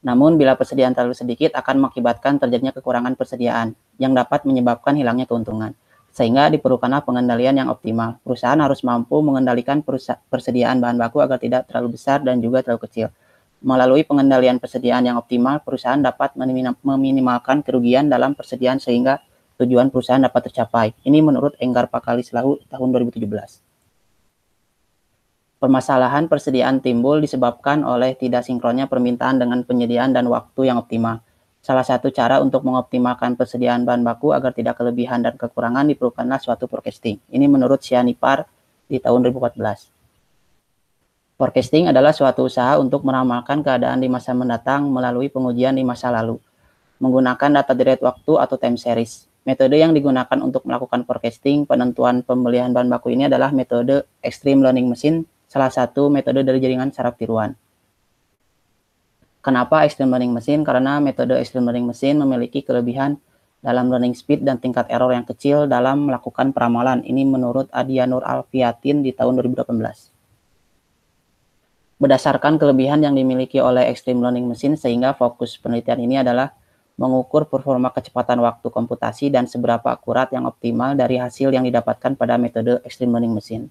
Namun bila persediaan terlalu sedikit akan mengakibatkan terjadinya kekurangan persediaan yang dapat menyebabkan hilangnya keuntungan. Sehingga diperlukanlah pengendalian yang optimal. Perusahaan harus mampu mengendalikan persediaan bahan baku agar tidak terlalu besar dan juga terlalu kecil. Melalui pengendalian persediaan yang optimal, perusahaan dapat meminimalkan kerugian dalam persediaan sehingga tujuan perusahaan dapat tercapai. Ini menurut Enggar Pakalislahu tahun 2017. Permasalahan persediaan timbul disebabkan oleh tidak sinkronnya permintaan dengan penyediaan dan waktu yang optimal. Salah satu cara untuk mengoptimalkan persediaan bahan baku agar tidak kelebihan dan kekurangan diperlukanlah suatu forecasting. Ini menurut Sianipar di tahun 2014. Forecasting adalah suatu usaha untuk meramalkan keadaan di masa mendatang melalui pengujian di masa lalu, menggunakan data derived waktu atau time series. Metode yang digunakan untuk melakukan forecasting penentuan pembelian bahan baku ini adalah metode Extreme Learning Machine, salah satu metode dari jaringan saraf tiruan. Kenapa Extreme Learning Machine? Karena metode Extreme Learning Machine memiliki kelebihan dalam learning speed dan tingkat error yang kecil dalam melakukan peramalan. Ini menurut Adia Nur Alfiatin di tahun 2018. Berdasarkan kelebihan yang dimiliki oleh Extreme Learning Machine, sehingga fokus penelitian ini adalah mengukur performa kecepatan waktu komputasi dan seberapa akurat yang optimal dari hasil yang didapatkan pada metode Extreme Learning Machine.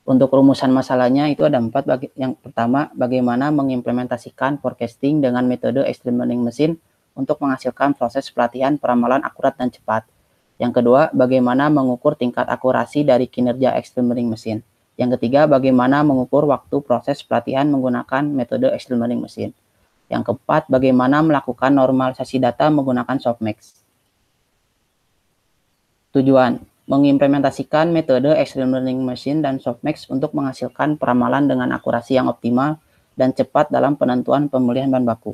Untuk rumusan masalahnya itu ada 4. Yang pertama, bagaimana mengimplementasikan forecasting dengan metode Extreme Learning Machine untuk menghasilkan proses pelatihan peramalan akurat dan cepat. Yang kedua, bagaimana mengukur tingkat akurasi dari kinerja Extreme Learning Machine. Yang ketiga, bagaimana mengukur waktu proses pelatihan menggunakan metode Extreme Learning Machine. Yang keempat, bagaimana melakukan normalisasi data menggunakan softmax. Tujuan, mengimplementasikan metode Extreme Learning Machine dan softmax untuk menghasilkan peramalan dengan akurasi yang optimal dan cepat dalam penentuan pembelian bahan baku.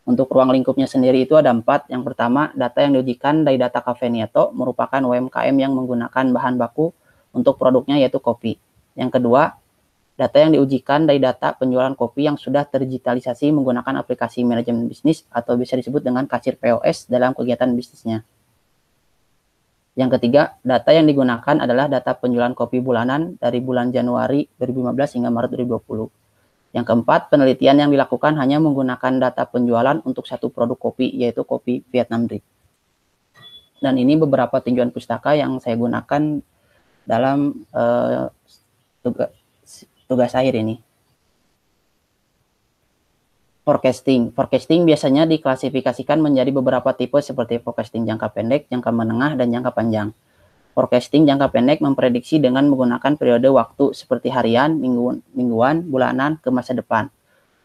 Untuk ruang lingkupnya sendiri itu ada 4. Yang pertama, data yang diujikan dari data Cafe Nieto merupakan UMKM yang menggunakan bahan baku untuk produknya yaitu kopi. Yang kedua, data yang diujikan dari data penjualan kopi yang sudah terdigitalisasi menggunakan aplikasi manajemen bisnis atau bisa disebut dengan kasir POS dalam kegiatan bisnisnya. Yang ketiga, data yang digunakan adalah data penjualan kopi bulanan dari bulan Januari 2015 hingga Maret 2020. Yang keempat, penelitian yang dilakukan hanya menggunakan data penjualan untuk satu produk kopi, yaitu kopi Vietnam Drip. Dan ini beberapa tinjauan pustaka yang saya gunakan dalam tugas akhir ini. Forecasting biasanya diklasifikasikan menjadi beberapa tipe seperti forecasting jangka pendek, jangka menengah, dan jangka panjang. Forecasting jangka pendek memprediksi dengan menggunakan periode waktu seperti harian, mingguan, bulanan, ke masa depan.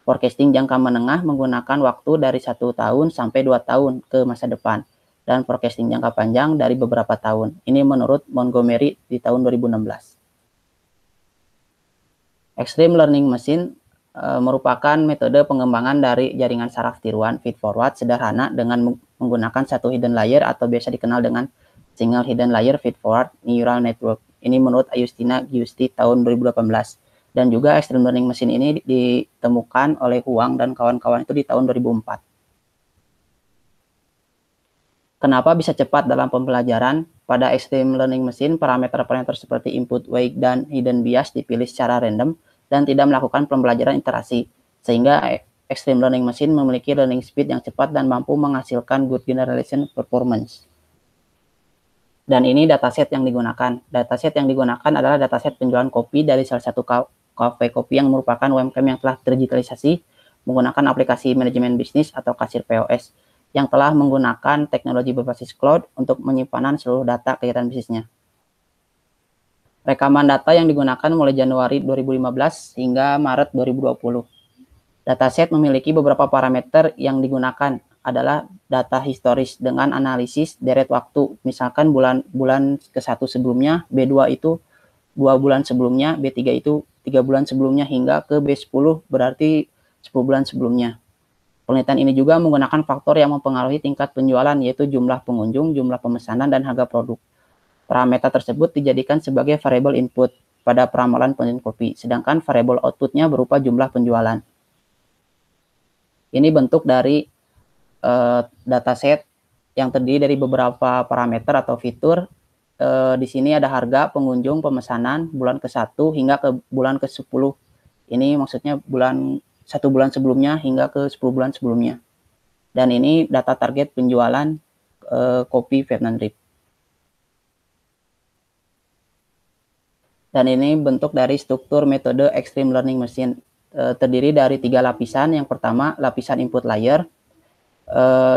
Forecasting jangka menengah menggunakan waktu dari 1 tahun sampai 2 tahun ke masa depan. Dan forecasting jangka panjang dari beberapa tahun. Ini menurut Montgomery di tahun 2016. Extreme Learning Machine merupakan metode pengembangan dari jaringan saraf tiruan feed-forward sederhana dengan menggunakan satu hidden layer atau biasa dikenal dengan single hidden layer feed-forward neural network. Ini menurut Agustina Giusti tahun 2018. Dan juga Extreme Learning Machine ini ditemukan oleh Huang dan kawan-kawan itu di tahun 2004. Kenapa bisa cepat dalam pembelajaran? Pada Extreme Learning Machine, parameter-parameter seperti input weight dan hidden bias dipilih secara random dan tidak melakukan pembelajaran interaksi, sehingga Extreme Learning Machine memiliki learning speed yang cepat dan mampu menghasilkan good generalization performance. Dan ini dataset yang digunakan. Dataset yang digunakan adalah dataset penjualan kopi dari salah satu kafe kopi yang merupakan UMKM yang telah terdigitalisasi menggunakan aplikasi manajemen bisnis atau kasir POS yang telah menggunakan teknologi berbasis cloud untuk penyimpanan seluruh data kegiatan bisnisnya. Rekaman data yang digunakan mulai Januari 2015 hingga Maret 2020. Dataset memiliki beberapa parameter yang digunakan adalah data historis dengan analisis deret waktu. Misalkan bulan ke-1 sebelumnya, B2 itu 2 bulan sebelumnya, B3 itu 3 bulan sebelumnya hingga ke B10 berarti 10 bulan sebelumnya. Penelitian ini juga menggunakan faktor yang mempengaruhi tingkat penjualan yaitu jumlah pengunjung, jumlah pemesanan, dan harga produk. Parameter tersebut dijadikan sebagai variabel input pada peramalan penjualan kopi, sedangkan variabel outputnya berupa jumlah penjualan. Ini bentuk dari dataset yang terdiri dari beberapa parameter atau fitur. Di sini ada harga, pengunjung, pemesanan, bulan ke-1 hingga ke bulan ke-10. Ini maksudnya bulan 1 bulan sebelumnya hingga ke 10 bulan sebelumnya. Dan ini data target penjualan kopi Vietnam Drip. Dan ini bentuk dari struktur metode Extreme Learning Machine. Terdiri dari 3 lapisan. Yang pertama, lapisan input layer.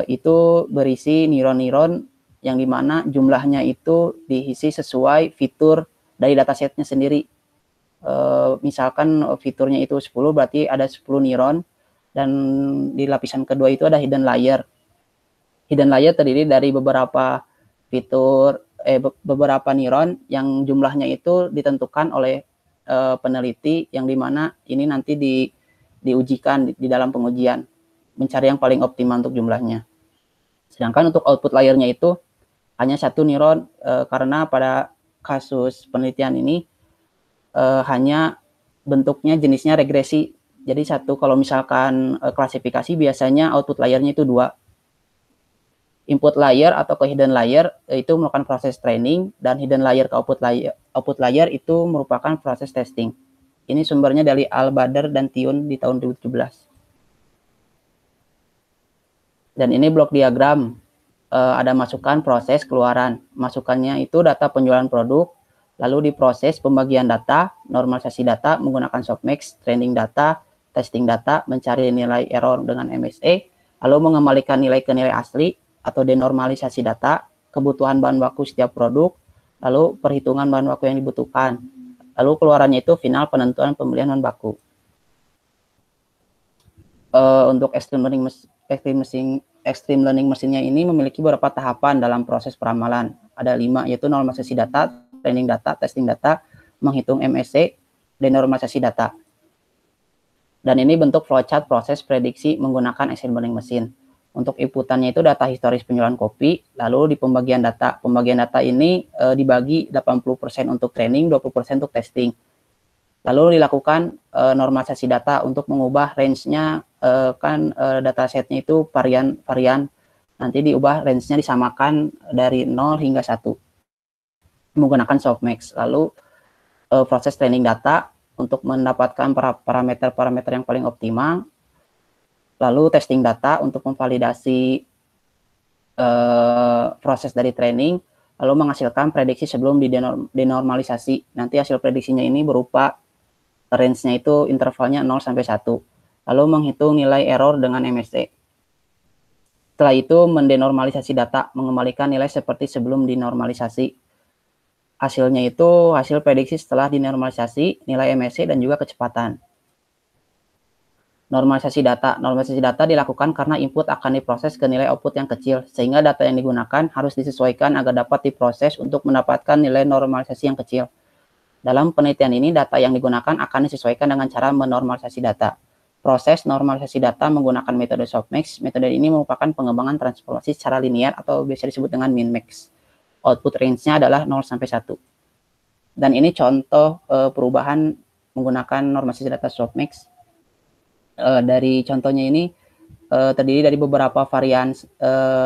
Itu berisi neuron-neuron yang dimana jumlahnya itu diisi sesuai fitur dari datasetnya sendiri. Misalkan fiturnya itu 10, berarti ada 10 neuron. Dan di lapisan kedua itu ada hidden layer. Hidden layer terdiri dari beberapa fitur, beberapa neuron yang jumlahnya itu ditentukan oleh peneliti, yang dimana ini nanti diujikan di dalam pengujian, mencari yang paling optimal untuk jumlahnya. Sedangkan untuk output layernya itu hanya 1 neuron, karena pada kasus penelitian ini hanya bentuknya jenisnya regresi. Jadi kalau misalkan klasifikasi biasanya output layernya itu 2. Input layer atau ke hidden layer itu merupakan proses training, dan hidden layer ke output layer itu merupakan proses testing. Ini sumbernya dari Al-Badr dan Tiun di tahun 2017. Dan ini blok diagram, ada masukan, proses, keluaran. Masukannya itu data penjualan produk, lalu diproses pembagian data, normalisasi data menggunakan softmax, training data, testing data, mencari nilai error dengan MSE, lalu mengembalikan nilai ke nilai asli, atau denormalisasi data, kebutuhan bahan baku setiap produk, lalu perhitungan bahan baku yang dibutuhkan, lalu keluarannya itu final penentuan pembelian bahan baku. Untuk extreme learning machine-nya ini memiliki beberapa tahapan dalam proses peramalan. Ada 5, yaitu normalisasi data, training data, testing data, menghitung MSE, denormalisasi data. Dan ini bentuk flowchart proses prediksi menggunakan extreme learning machine. Untuk inputannya itu data historis penjualan kopi, lalu di pembagian data. Pembagian data ini dibagi 80% untuk training, 20% untuk testing. Lalu dilakukan normalisasi data untuk mengubah range-nya, datasetnya itu varian, nanti diubah range-nya disamakan dari 0 hingga 1 menggunakan softmax. Lalu proses training data untuk mendapatkan parameter-parameter yang paling optimal. Lalu testing data untuk memvalidasi proses dari training, lalu menghasilkan prediksi sebelum denormalisasi. Nanti hasil prediksinya ini berupa range-nya itu intervalnya 0 sampai 1. Lalu menghitung nilai error dengan MSE. Setelah itu mendenormalisasi data, mengembalikan nilai seperti sebelum dinormalisasi. Hasilnya itu hasil prediksi setelah dinormalisasi, nilai MSE dan juga kecepatan. Normalisasi data dilakukan karena input akan diproses ke nilai output yang kecil, sehingga data yang digunakan harus disesuaikan agar dapat diproses untuk mendapatkan nilai normalisasi yang kecil. Dalam penelitian ini, data yang digunakan akan disesuaikan dengan cara menormalisasi data. Proses normalisasi data menggunakan metode softmax. Metode ini merupakan pengembangan transformasi secara linear atau biasa disebut dengan min-max. Output range-nya adalah 0 sampai 1. Dan ini contoh perubahan menggunakan normalisasi data softmax. Dari contohnya ini terdiri dari beberapa varian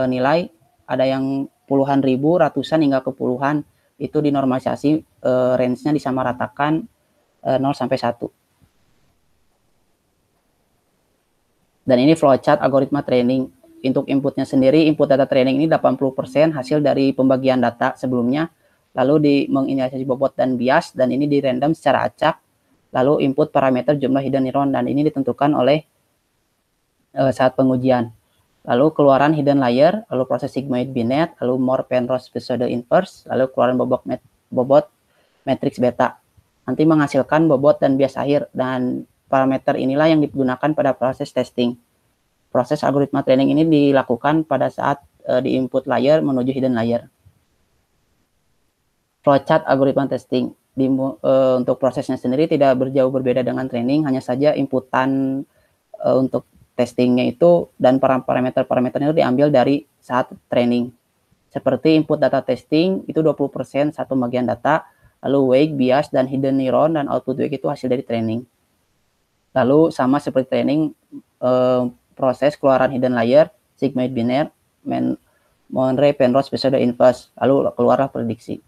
nilai, ada yang puluhan ribu, ratusan hingga ke puluhan, itu dinormalisasi, range-nya disamaratakan 0 sampai 1. Dan ini flowchart algoritma training. Untuk inputnya sendiri, input data training ini 80% hasil dari pembagian data sebelumnya, lalu menginisiasi bobot dan bias, dan ini di random secara acak. Lalu input parameter jumlah hidden neuron, dan ini ditentukan oleh saat pengujian. Lalu keluaran hidden layer, lalu proses sigmoid binet, lalu Moore Penrose pseudo inverse, lalu keluaran bobot matrix beta. Nanti menghasilkan bobot dan bias akhir, dan parameter inilah yang digunakan pada proses testing. Proses algoritma training ini dilakukan pada saat di input layer menuju hidden layer. Flowchart algoritma testing. Untuk prosesnya sendiri tidak jauh berbeda dengan training, hanya saja inputan untuk testingnya itu dan parameter-parameternya itu diambil dari saat training. Seperti input data testing itu 20% satu bagian data, lalu wake, bias, dan hidden neuron, dan output wake itu hasil dari training. Lalu sama seperti training, proses keluaran hidden layer, sigmoid biner, Moore Penrose pseudo inverse, lalu keluarlah prediksi.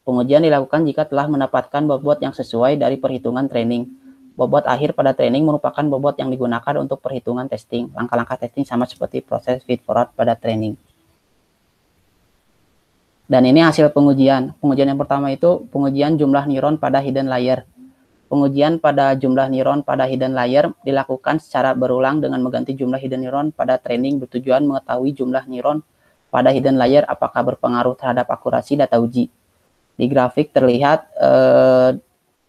Pengujian dilakukan jika telah mendapatkan bobot yang sesuai dari perhitungan training. Bobot akhir pada training merupakan bobot yang digunakan untuk perhitungan testing. Langkah-langkah testing sama seperti proses feed-forward pada training. Dan ini hasil pengujian. Pengujian yang pertama itu pengujian jumlah neuron pada hidden layer. Pengujian pada jumlah neuron pada hidden layer dilakukan secara berulang dengan mengganti jumlah hidden neuron pada training bertujuan mengetahui jumlah neuron pada hidden layer apakah berpengaruh terhadap akurasi data uji. Di grafik terlihat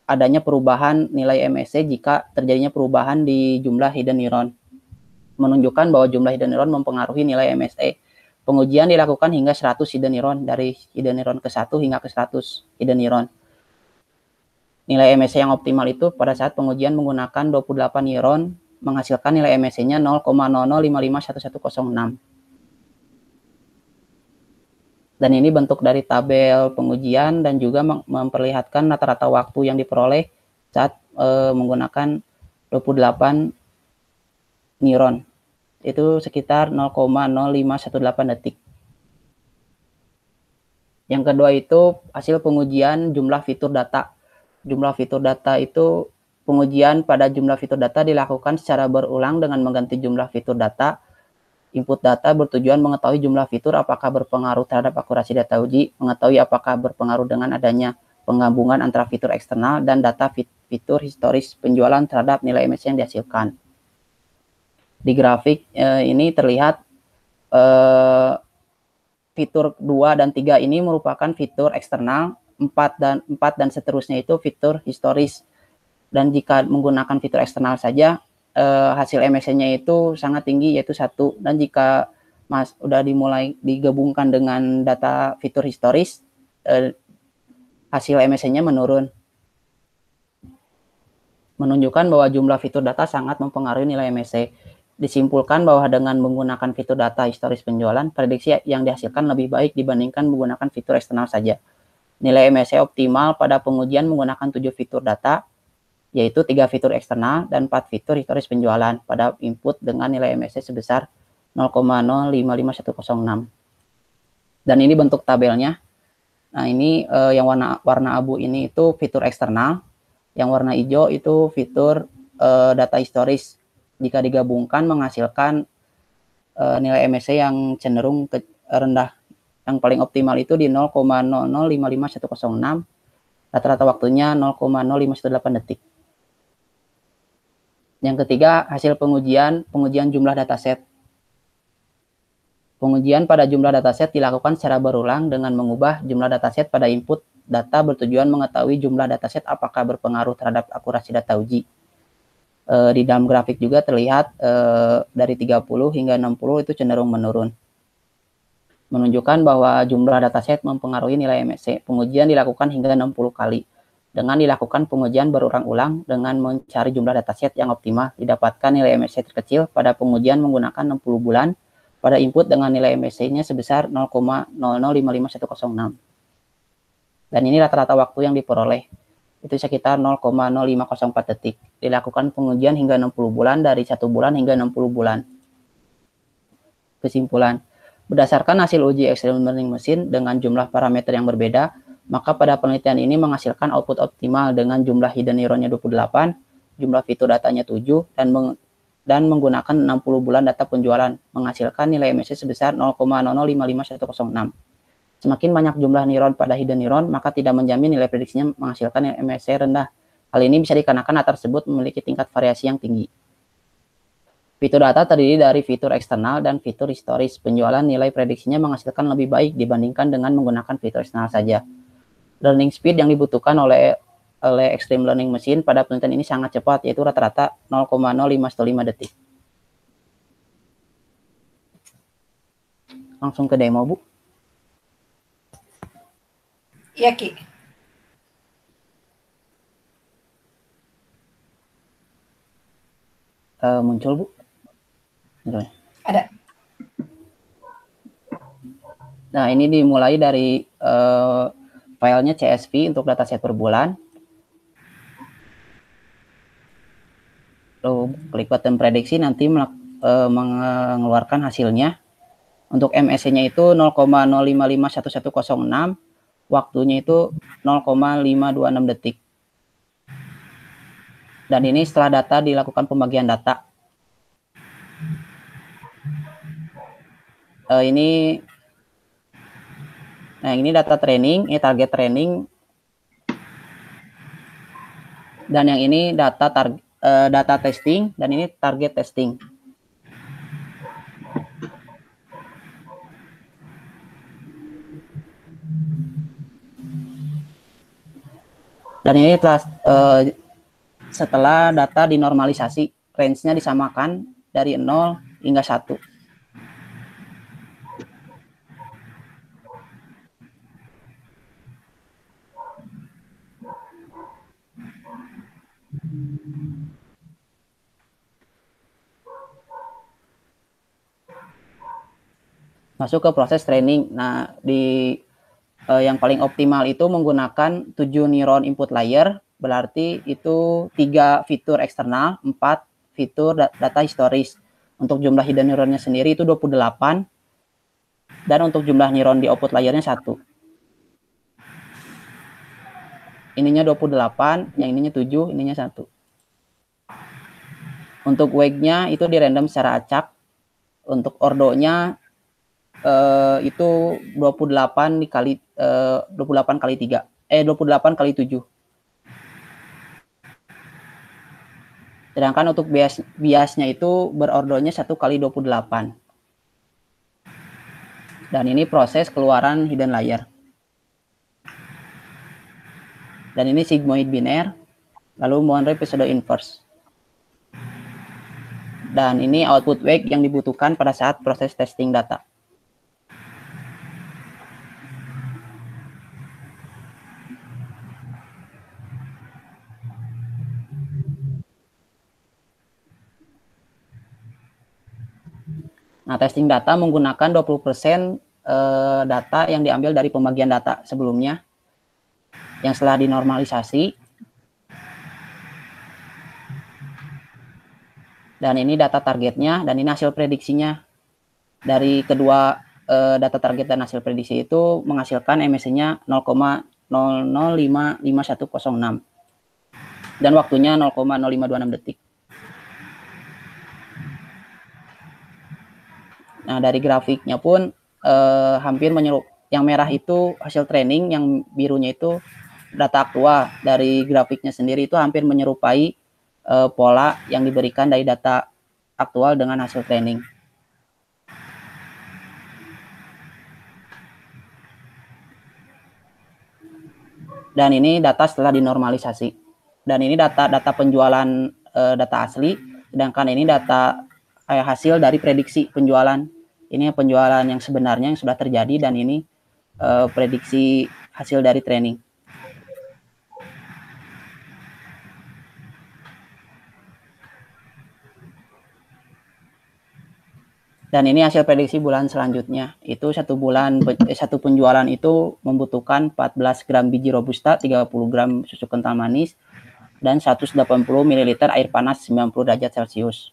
adanya perubahan nilai MSE jika terjadinya perubahan di jumlah hidden neuron, menunjukkan bahwa jumlah hidden neuron mempengaruhi nilai MSE. Pengujian dilakukan hingga 100 hidden neuron, dari hidden neuron ke 1 hingga ke 100 hidden neuron. Nilai MSE yang optimal itu pada saat pengujian menggunakan 28 neuron menghasilkan nilai MSE-nya 0,00551106. Dan ini bentuk dari tabel pengujian dan juga memperlihatkan rata-rata waktu yang diperoleh saat menggunakan 28 neuron. Itu sekitar 0,0518 detik. Yang kedua itu hasil pengujian jumlah fitur data. Jumlah fitur data itu pengujian pada jumlah fitur data dilakukan secara berulang dengan mengganti jumlah fitur data. Input data bertujuan mengetahui jumlah fitur apakah berpengaruh terhadap akurasi data uji, mengetahui apakah berpengaruh dengan adanya penggabungan antara fitur eksternal dan data fitur historis penjualan terhadap nilai MSE yang dihasilkan. Di grafik ini terlihat fitur 2 dan 3 ini merupakan fitur eksternal, 4 dan seterusnya itu fitur historis. Dan jika menggunakan fitur eksternal saja, hasil MSE-nya itu sangat tinggi, yaitu 1. Dan jika udah dimulai digabungkan dengan data fitur historis, hasil MSE-nya menurun. Menunjukkan bahwa jumlah fitur data sangat mempengaruhi nilai MSE. Disimpulkan bahwa dengan menggunakan fitur data historis penjualan, prediksi yang dihasilkan lebih baik dibandingkan menggunakan fitur eksternal saja. Nilai MSE optimal pada pengujian menggunakan 7 fitur data, yaitu 3 fitur eksternal dan 4 fitur historis penjualan pada input dengan nilai MSE sebesar 0,055106. Dan ini bentuk tabelnya. Nah, ini yang warna abu ini itu fitur eksternal, yang warna hijau itu fitur data historis. Jika digabungkan menghasilkan nilai MSE yang cenderung rendah. Yang paling optimal itu di 0,00555106, rata-rata waktunya 0,0518 detik. Yang ketiga, hasil pengujian jumlah dataset. Pengujian pada jumlah dataset dilakukan secara berulang dengan mengubah jumlah dataset pada input data bertujuan mengetahui jumlah dataset apakah berpengaruh terhadap akurasi data uji. Di dalam grafik juga terlihat dari 30 hingga 60 itu cenderung menurun. Menunjukkan bahwa jumlah dataset mempengaruhi nilai MSE. Pengujian dilakukan hingga 60 kali. Dengan dilakukan pengujian berulang-ulang dengan mencari jumlah dataset yang optimal, didapatkan nilai MSE terkecil pada pengujian menggunakan 60 bulan pada input dengan nilai MSE-nya sebesar 0,00555106. Dan ini rata-rata waktu yang diperoleh. Itu sekitar 0,0504 detik. Dilakukan pengujian hingga 60 bulan dari 1 bulan hingga 60 bulan. Kesimpulan, berdasarkan hasil uji Extreme Learning Machine dengan jumlah parameter yang berbeda, maka pada penelitian ini menghasilkan output optimal dengan jumlah hidden neuronnya 28, jumlah fitur datanya 7, dan menggunakan 60 bulan data penjualan, menghasilkan nilai MSE sebesar 0,00555106. Semakin banyak jumlah neuron pada hidden neuron, maka tidak menjamin nilai prediksinya menghasilkan MSE rendah. Hal ini bisa dikarenakan data tersebut memiliki tingkat variasi yang tinggi. Fitur data terdiri dari fitur eksternal dan fitur historis penjualan. Nilai prediksinya menghasilkan lebih baik dibandingkan dengan menggunakan fitur eksternal saja. Learning speed yang dibutuhkan oleh Extreme Learning Machine pada penelitian ini sangat cepat, yaitu rata-rata 0,0515 detik. Langsung ke demo, Bu. Iya, Ki. Muncul, Bu? Ada. Nah, ini dimulai dari filenya CSV untuk dataset per bulan. Lalu klik button prediksi, nanti mengeluarkan hasilnya. Untuk MSE-nya itu 0,05511106, waktunya itu 0,526 detik. Dan ini setelah data dilakukan pembagian data. Ini data training, ini target training, dan yang ini data testing, dan ini target testing. Dan ini setelah data dinormalisasi, range-nya disamakan dari 0 hingga 1. Masuk ke proses training. Nah, yang paling optimal itu menggunakan 7 neuron input layer, berarti itu 3 fitur eksternal, 4 fitur data historis. Untuk jumlah hidden neuronnya sendiri itu 28, dan untuk jumlah neuron di output layernya 1. Ininya 28, yang ininya 7, ininya 1. Untuk wake-nya itu di random secara acak. Untuk ordonya itu 28 kali 3. 28 kali 7. Sedangkan untuk biasnya itu berordonya 1 kali 28. Dan ini proses keluaran hidden layer. Dan ini sigmoid biner, lalu Monroe pseudo inverse. Dan ini output wake yang dibutuhkan pada saat proses testing data. Nah, testing data menggunakan 20% data yang diambil dari pembagian data sebelumnya, yang setelah dinormalisasi. Dan ini data targetnya, dan ini hasil prediksinya. Dari kedua data target dan hasil prediksi itu menghasilkan MSI-nya 0,00555106. Dan waktunya 0,0526 detik. Nah, dari grafiknya pun hampir menyerupai. Yang merah itu hasil training, yang birunya itu data aktual. Dari grafiknya sendiri itu hampir menyerupai pola yang diberikan dari data aktual dengan hasil training. Dan ini data setelah dinormalisasi. Dan ini data penjualan, data asli. Sedangkan ini data hasil dari prediksi penjualan. Ini penjualan yang sebenarnya yang sudah terjadi, dan ini prediksi hasil dari training. Dan ini hasil prediksi bulan selanjutnya. Itu satu penjualan itu membutuhkan 14 gram biji robusta, 30 gram susu kental manis, dan 180 ml air panas 90 derajat Celcius.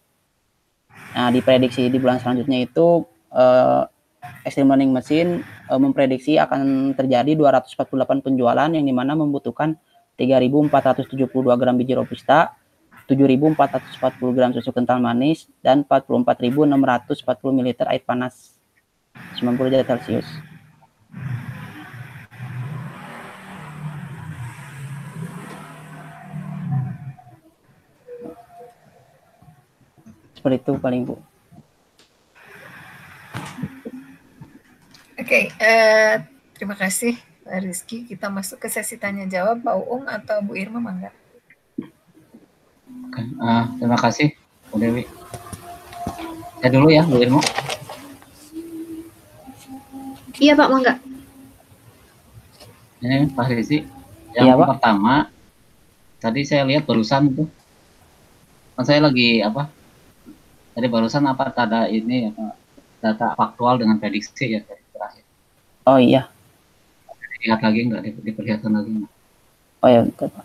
Nah, diprediksi di bulan selanjutnya itu Extreme Learning Machine memprediksi akan terjadi 248 penjualan, yang dimana membutuhkan 3.472 gram biji robusta, 7.440 gram susu kental manis, dan 44.640 ml air panas 90 derajat Celcius. Seperti itu paling, Bu. Oke, terima kasih Pak Rizky. Kita masuk ke sesi tanya jawab. Pak Uung atau Bu Irma, mangga. Terima kasih Bu Dewi. Saya dulu ya, Bu Irma. Iya Pak, mangga. Ini Pak Rizky. Yang pertama, tadi saya lihat barusan itu, kan saya lagi tadi barusan ada ini data faktual dengan prediksi ya terakhir. Oh iya. Lihat lagi nggak, diperlihatkan lagi nggak? Oh ya, betul Pak.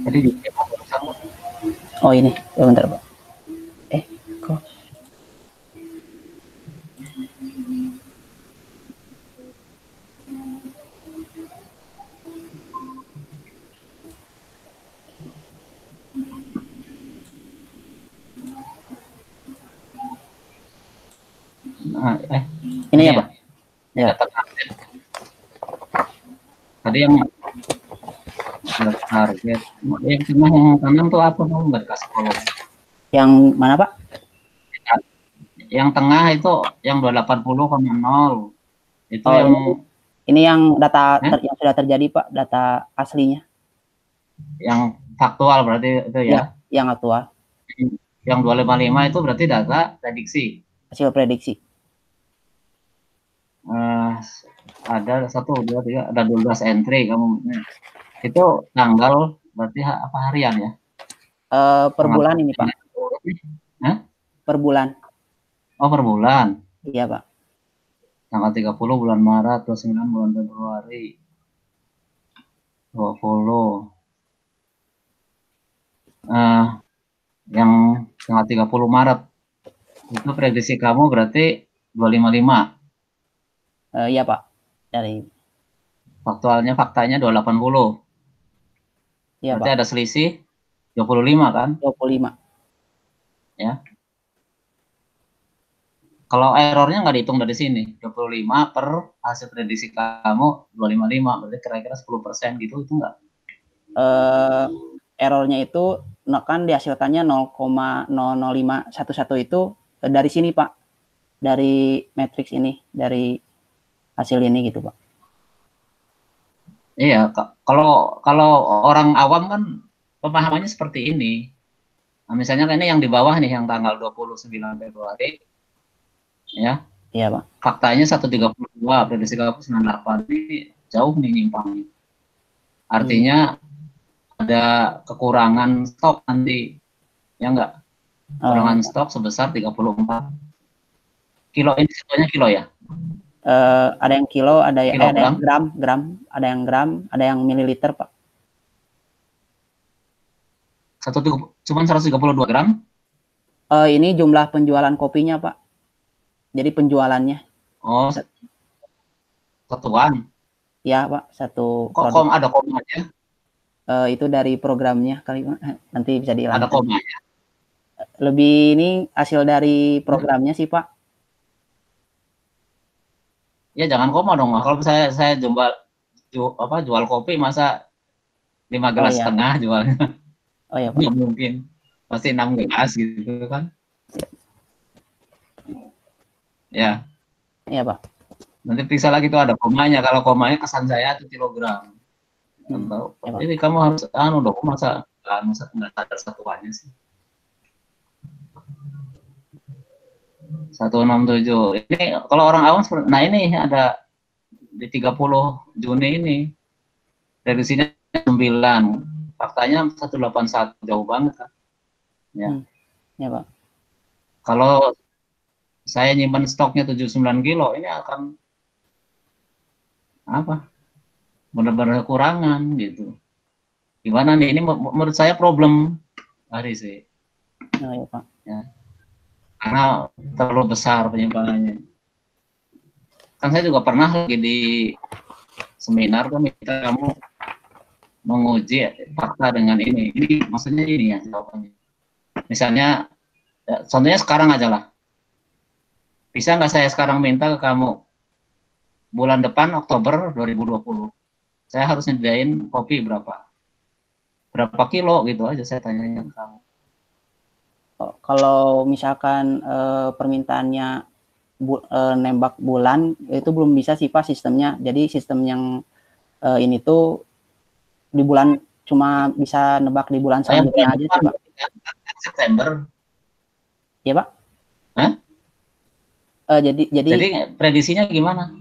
Tadi di barusan. Oh ini, bentar Pak. Kok? Ini ya, Pak. Ya. Data target. Tadi yang target, yang tengah yang kanan tuh apa? Nggak dikasih kolom. Yang mana, Pak? Yang tengah itu yang 280,0 itu Oh, yang ini yang data yang sudah terjadi, Pak, data aslinya. Yang faktual berarti itu ya? Yang aktual. Yang 255 itu berarti data prediksi. Hasil prediksi. Ada 1, 2, 3, ada 12 entry kamu. Itu tanggal berarti apa harian ya? Per bulan ini, Pak. Per bulan. Oh, per bulan. Iya, Pak. Tanggal 30 bulan Maret, 29 bulan Februari, 20. Yang tanggal 30 Maret itu prediksi kamu berarti 255. Iya, Pak. Dari faktanya 280. Iya, berarti Pak. ada selisih 25 kan? 25. Ya. Kalau errornya nggak dihitung dari sini, 25 per hasil prediksi kamu 255, berarti kira-kira 10% gitu, itu nggak? Errornya itu kan dihasilkannya 0,00511 itu dari sini, Pak. Dari matriks ini, dari hasil ini gitu, Pak. Iya, kalau orang awam kan pemahamannya seperti ini. Nah, misalnya ini yang di bawah nih, yang tanggal 29 Februari, ya. Iya, Pak. Faktanya 132, prediksi kamu 98, ini jauh nih nyimpang. Artinya ada kekurangan stok nanti, ya enggak? Kekurangan stok sebesar 34 kilo. Ini contohnya kilo ya? Ada yang kilo, ada yang gram, ada yang gram, ada yang mililiter, Pak. Cuman 132 gram? Ini jumlah penjualan kopinya, Pak. Jadi penjualannya. Oh, satuan? Ya, Pak. Satu. Kok ada komanya? Itu dari programnya kali, nanti bisa dihilangkan. Ada komanya? Lebih ini hasil dari programnya sih, Pak. Ya jangan koma dong. Kalau saya jual kopi, masa 5 gelas setengah jualnya? Oh ya, Pak. Nggak mungkin. Pasti 6 gelas gitu kan? Ya. Iya, Pak. Nanti periksa lagi tuh ada komanya. Kalau komanya kesan saya itu kilogram. Jadi kamu harus dong, masa nggak sadar satuannya sih. 167. Ini kalau orang awam, nah ini ada di 30 Juni ini dari sini 9, faktanya 181, jauh banget kan? Ya. Ya, Pak. Kalau saya nyimpan stoknya 79 kilo, ini akan apa? Benar-benar kekurangan gitu. Gimana nih? Ini menurut saya problem hari sih. Oh, ya, Pak. Ya. Karena terlalu besar penyimpanannya. Kan saya juga pernah lagi di seminar tuh minta kamu menguji fakta dengan ini. Ini maksudnya ini ya jawabannya. Misalnya, contohnya sekarang aja lah. Bisa nggak saya sekarang minta ke kamu bulan depan Oktober 2020 saya harus nyediain kopi berapa kilo gitu aja saya tanya ke kamu. Kalau misalkan permintaannya nembak bulan itu belum bisa sih, Pak, sistemnya. Jadi sistem yang ini tuh di bulan cuma bisa nebak di bulan selanjutnya aja sih, Pak. September. Iya, Pak. Hah? Jadi prediksinya gimana?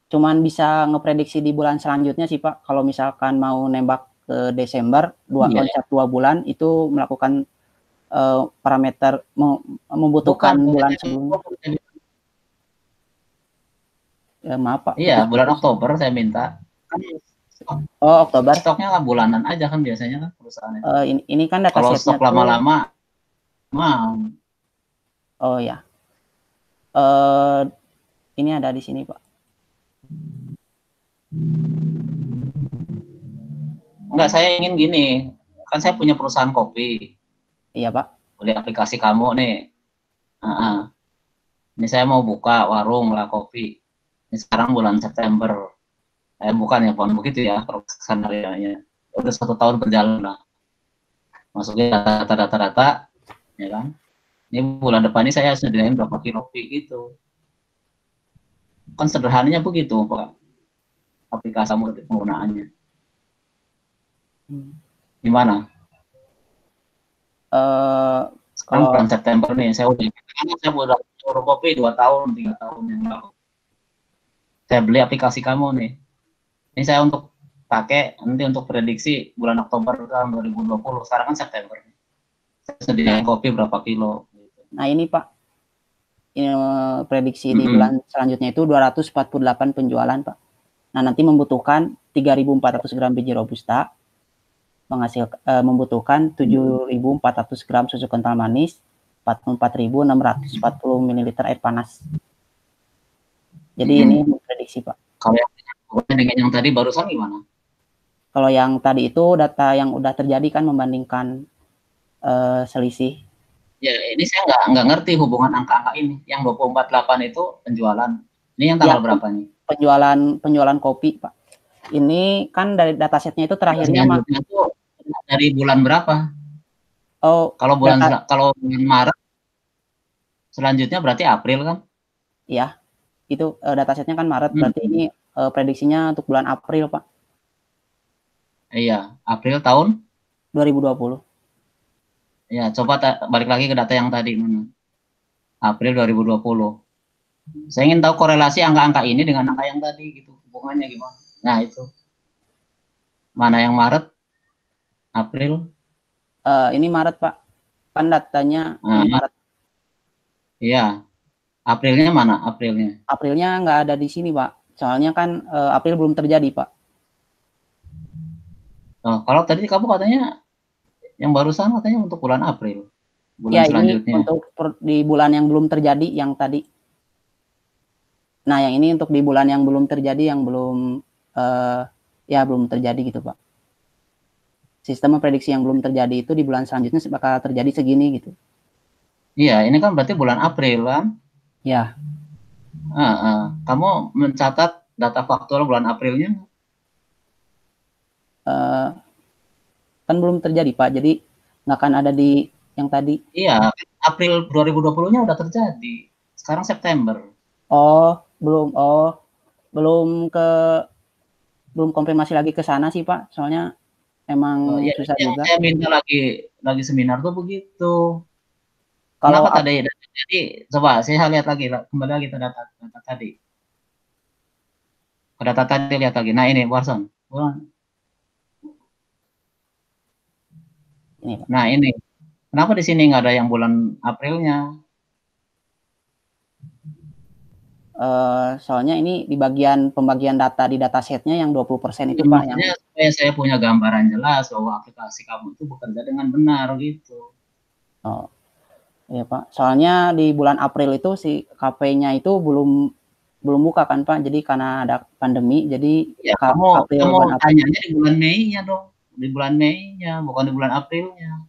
Cuman bisa ngeprediksi di bulan selanjutnya sih, Pak. Kalau misalkan mau nembak ke Desember, konsep 2 bulan itu melakukan parameter membutuhkan bulan sebelumnya. Ya, maaf, Pak. Iya, bulan Oktober saya minta. Oh, Oktober. Stoknya kan bulanan aja kan biasanya kan perusahaan itu. Ini kan data kalau setnya stok lama-lama mau. Oh ya. Ini ada di sini, Pak. Enggak, saya ingin gini. Kan saya punya perusahaan kopi. Iya, Pak. Boleh aplikasi kamu nih. Ini saya mau buka warung lah kopi. Ini sekarang bulan September. Bukan ya, bukan begitu ya, kalau skenarionya. Udah 1 tahun berjalan lah. Masuknya data, ya kan. Ini bulan depan ini saya sediain berapa kilo kopi gitu. Kan sederhananya begitu, Pak. Aplikasi penggunaannya. Gimana? Sekarang bulan September nih, saya udah kopi 2 tahun, 3 tahun yang lalu. Saya beli aplikasi kamu nih. Ini saya untuk pakai nanti untuk prediksi bulan Oktober tahun 2020. Sekarang kan September. Saya sediain kopi berapa kilo. Nah ini Pak, ini prediksi di bulan selanjutnya itu 248 penjualan Pak. Nah nanti membutuhkan 3.400 gram biji robusta, membutuhkan 7.400 gram susu kental manis, 44.640 ml air panas. Jadi ini prediksi Pak. Kalau dengan yang tadi barusan gimana? Kalau yang tadi itu data yang udah terjadi kan membandingkan selisih. Ya ini saya nggak ngerti hubungan angka-angka ini. Yang 248 itu penjualan. Ini yang tanggal berapa nih? Penjualan kopi Pak. Ini kan dari datasetnya itu terakhirnya itu dari bulan berapa? Oh, kalau bulan Maret selanjutnya berarti April kan? Iya. Itu datasetnya kan Maret, berarti ini prediksinya untuk bulan April, Pak. Iya, April tahun 2020. Ya, coba balik lagi ke data yang tadi. April 2020. Saya ingin tahu korelasi angka-angka ini dengan angka yang tadi gitu. Hubungannya gimana? Nah, itu. Mana yang Maret? April? Ini Maret, Pak. Kan datanya ini Maret. Iya. Aprilnya mana? Aprilnya nggak ada di sini, Pak. Soalnya kan April belum terjadi, Pak. Kalau tadi kamu katanya yang barusan katanya untuk bulan April. Bulan selanjutnya. Ini untuk di bulan yang belum terjadi yang tadi. Nah, yang ini untuk di bulan yang belum terjadi, yang belum belum terjadi gitu, Pak. Sistem prediksi yang belum terjadi itu di bulan selanjutnya bakal terjadi segini gitu. Iya, ini kan berarti bulan April kan? Ya. Kamu mencatat data faktual bulan Aprilnya? Kan belum terjadi Pak, jadi nggak akan ada di yang tadi. Iya, April 2020-nya udah terjadi. Sekarang September. Belum konfirmasi lagi ke sana sih Pak, soalnya emang susah juga. Saya minta lagi seminar tuh begitu. Kalau tadi coba saya lihat lagi, kembali lagi ke data tadi. Ke data tadi lihat lagi. Nah ini Warson. Nah ini, kenapa di sini nggak ada yang bulan Aprilnya? Soalnya ini di pembagian data di datasetnya yang 20% itu Pak. Supaya saya punya gambaran jelas bahwa aplikasi kamu itu bekerja dengan benar gitu. Iya Pak. Soalnya di bulan April itu si KP-nya itu belum buka kan Pak. Jadi karena ada pandemi, jadi ya, kamu tanyanya di bulan Mei-nya dong. Di bulan Mei-nya, bukan di bulan Aprilnya.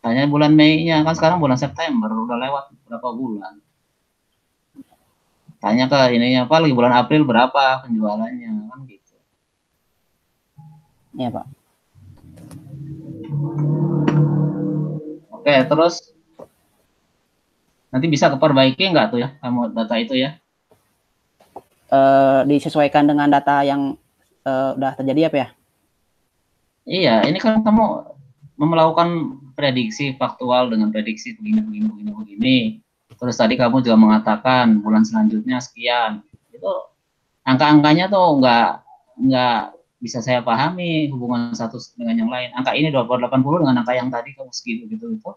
Tanya bulan Mei-nya, kan sekarang bulan September, udah lewat berapa bulan. Tanya ke ininya, Pak, lagi bulan April berapa penjualannya, kan gitu. Iya Pak. Oke, terus nanti bisa keperbaiki nggak tuh ya, kamu data itu ya? Disesuaikan dengan data yang udah terjadi apa ya? Iya, ini kan kamu melakukan prediksi faktual dengan prediksi begini. Terus tadi kamu juga mengatakan bulan selanjutnya sekian. Itu angka-angkanya tuh nggak bisa saya pahami hubungan satu dengan yang lain. Angka ini 280 dengan angka yang tadi kamu segitu gitu itu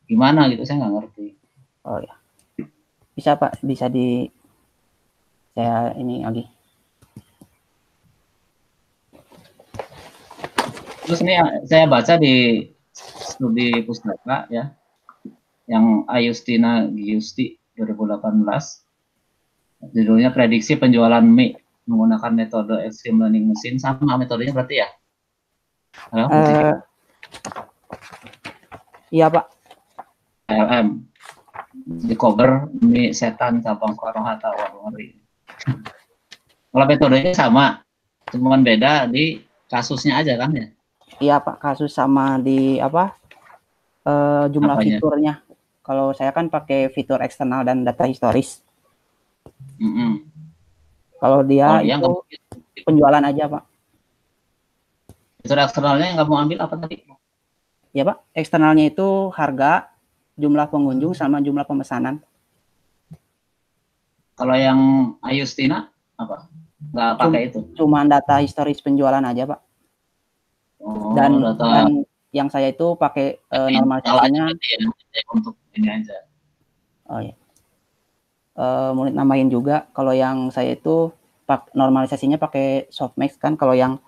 gimana gitu, saya nggak ngerti. Oh ya, bisa Pak, bisa saya ini lagi. Terus ini saya baca di studi pustaka ya, yang Ayustina Giusti 2018, judulnya prediksi penjualan mie menggunakan metode extreme learning machine. Sama metodenya berarti ya? Iya Pak. ALM. di cover ini setan cabang Konohata. Waduh, ngeri. Kalau metodenya sama, cuman beda di kasusnya aja kan ya? Iya Pak, kasus sama di apa jumlah Apanya? fiturnya. Kalau saya kan pakai fitur eksternal dan data historis. Kalau dia yang itu penjualan aja Pak. Fitur eksternalnya yang kamu ambil apa tadi? Ya Pak, eksternalnya itu harga, jumlah pengunjung sama jumlah pemesanan. Kalau yang Ayustina apa? Nggak pakai itu? Cuma data historis penjualan aja Pak. Oh, dan data. Dan yang saya itu pakai normalisasinya ya, untuk ini aja. Oh ya. Mau nambahin juga, kalau yang saya itu normalisasinya pakai softmax kan. Kalau yang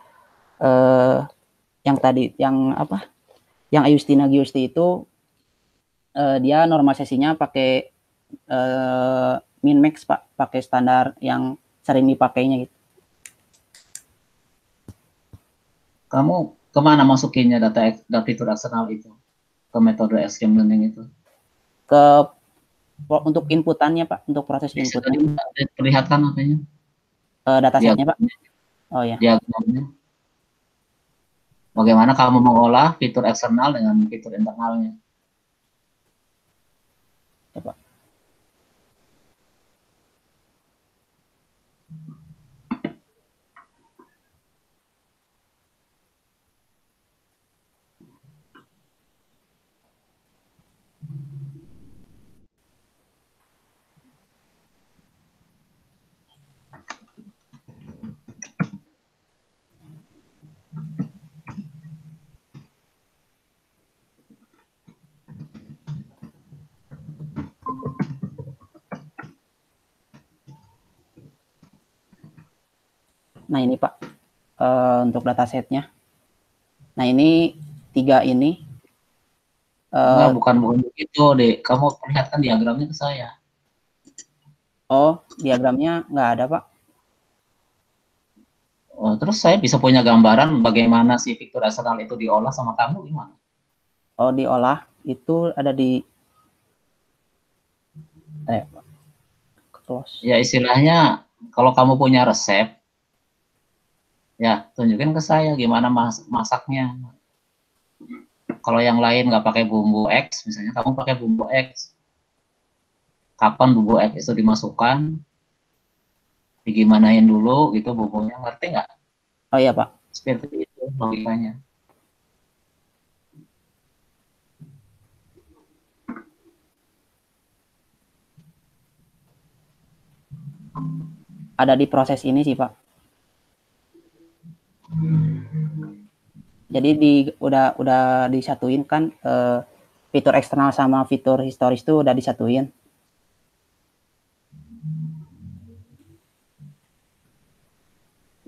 tadi yang apa? Yang Ayustina Giusti itu dia normalisasinya pakai minmax Pak, pakai standar yang sering dipakainya gitu. Kamu kemana masukinnya data fitur eksternal itu? Ke metode extreme learning itu? Untuk inputannya Pak, untuk proses inputnya. Perlihatkan apanya? Datasetnya Pak. Oh ya. Diagramnya. Bagaimana kamu mengolah fitur eksternal dengan fitur internalnya? Ya, Pak. Nah ini Pak, untuk datasetnya. Nah ini 3 ini. Nah, bukan begitu deh. Kamu perlihatkan diagramnya ke saya. Oh, diagramnya nggak ada Pak. Oh, terus saya bisa punya gambaran bagaimana si fitur eksternal itu diolah sama kamu gimana? Oh, diolah itu ada di close. Ya istilahnya kalau kamu punya resep, ya tunjukin ke saya gimana masaknya. Kalau yang lain nggak pakai bumbu X, misalnya kamu pakai bumbu X, kapan bumbu X itu dimasukkan, digimanain dulu gitu bumbunya, ngerti nggak? Oh iya Pak. Seperti itu logikanya. Ada di proses ini sih Pak. Jadi udah disatuin kan, fitur eksternal sama fitur historis itu udah disatuin.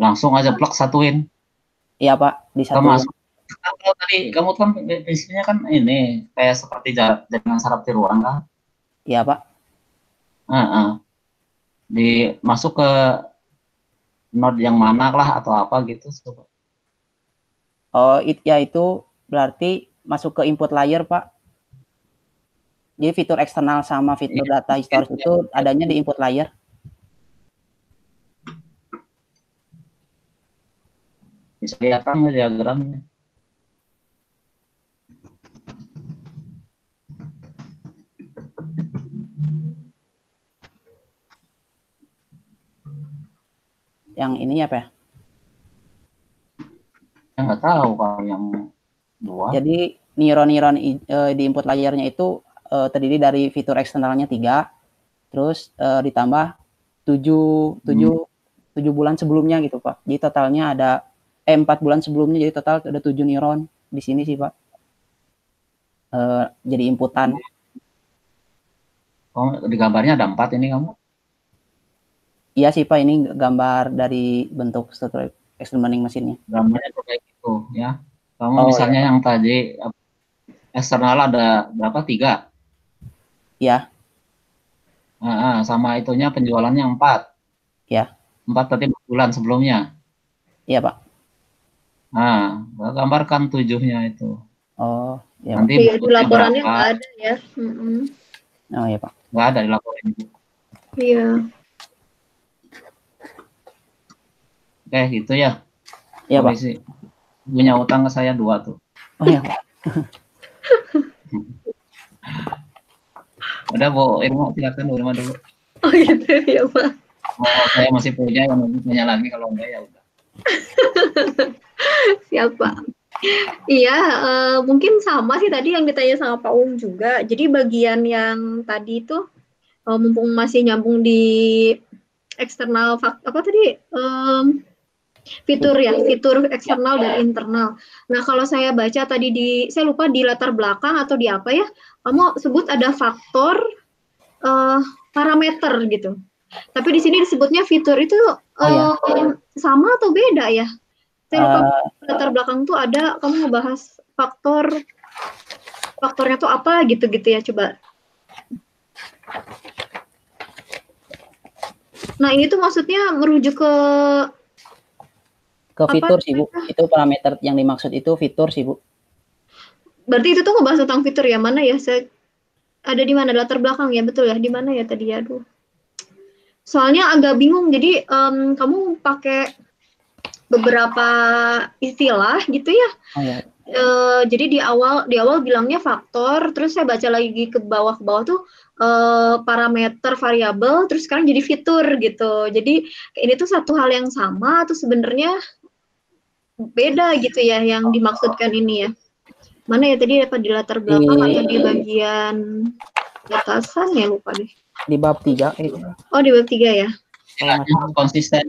Langsung aja plug satuin. Iya Pak, disatuin. Kalau tadi kamu kan isinya kan ini kayak seperti jaringan saraf tiruan kan? Iya Pak. Masuk ke node yang mana lah atau apa gitu. Oh ya, itu berarti masuk ke input layer Pak. Jadi fitur eksternal sama fitur data historis itu adanya di input layer. Bisa lihat kan diagramnya. Yang ini apa ya? Saya nggak tahu kalau yang dua. Jadi neuron di input layernya itu terdiri dari fitur eksternalnya 3, terus ditambah 7 bulan sebelumnya gitu Pak. Jadi totalnya ada 4 bulan sebelumnya, jadi total ada 7 neuron di sini sih Pak. Jadi inputan. Oh, di gambarnya ada 4 ini kamu? Iya sih Pak, ini gambar dari bentuk struktur extreme learning mesinnya. Gambarnya kayak gitu ya. Kamu misalnya ya, yang tadi eksternal ada berapa? 3? Iya. Sama itunya penjualannya 4. Ya. 4 berarti 4 bulan sebelumnya. Iya Pak. Nah, gambarkan 7-nya itu. Oh, ya. Nanti itu laporannya nggak ada ya. Oh ya Pak. Nggak ada dilaporin. Iya. Oke, gitu ya. Iya, Pak. Polisi punya utang ke saya 2 tuh. Oh ya, Pak. Udah, Bu Irma, silakan Bu Irma dulu. Oh gitu ya Pak. Kalau saya masih punya, yang mau punya lagi, kalau enggak ya udah. Siapa? Iya, mungkin sama sih tadi yang ditanya sama Pak Um juga. Jadi bagian yang tadi itu mumpung masih nyambung di eksternal apa tadi fitur ya, fitur eksternal dan internal. Nah, kalau saya baca tadi saya lupa di latar belakang atau di apa ya, kamu sebut ada faktor parameter gitu. Tapi di sini disebutnya fitur itu sama atau beda ya? Saya lupa latar belakang tuh ada kamu ngebahas faktornya tuh apa gitu-gitu ya, coba. Nah, ini tuh maksudnya merujuk ke fitur sih, Bu. Itu parameter yang dimaksud itu fitur sih, Bu. Berarti itu tuh ngebahas tentang fitur ya, mana ya? Ada di mana latar belakang ya, betul ya? Di mana ya tadi ya? Aduh. Soalnya agak bingung. Jadi kamu pakai beberapa istilah gitu ya. Oh ya. Jadi di awal bilangnya faktor, terus saya baca lagi ke bawah tuh parameter variabel, terus sekarang jadi fitur gitu. Jadi ini tuh satu hal yang sama atau sebenarnya beda gitu ya yang dimaksudkan ini ya. Mana ya tadi dapat di latar belakang atau di bagian atasan ya, lupa deh. Di bab 3 Oh, di bab 3 ya. Konsisten.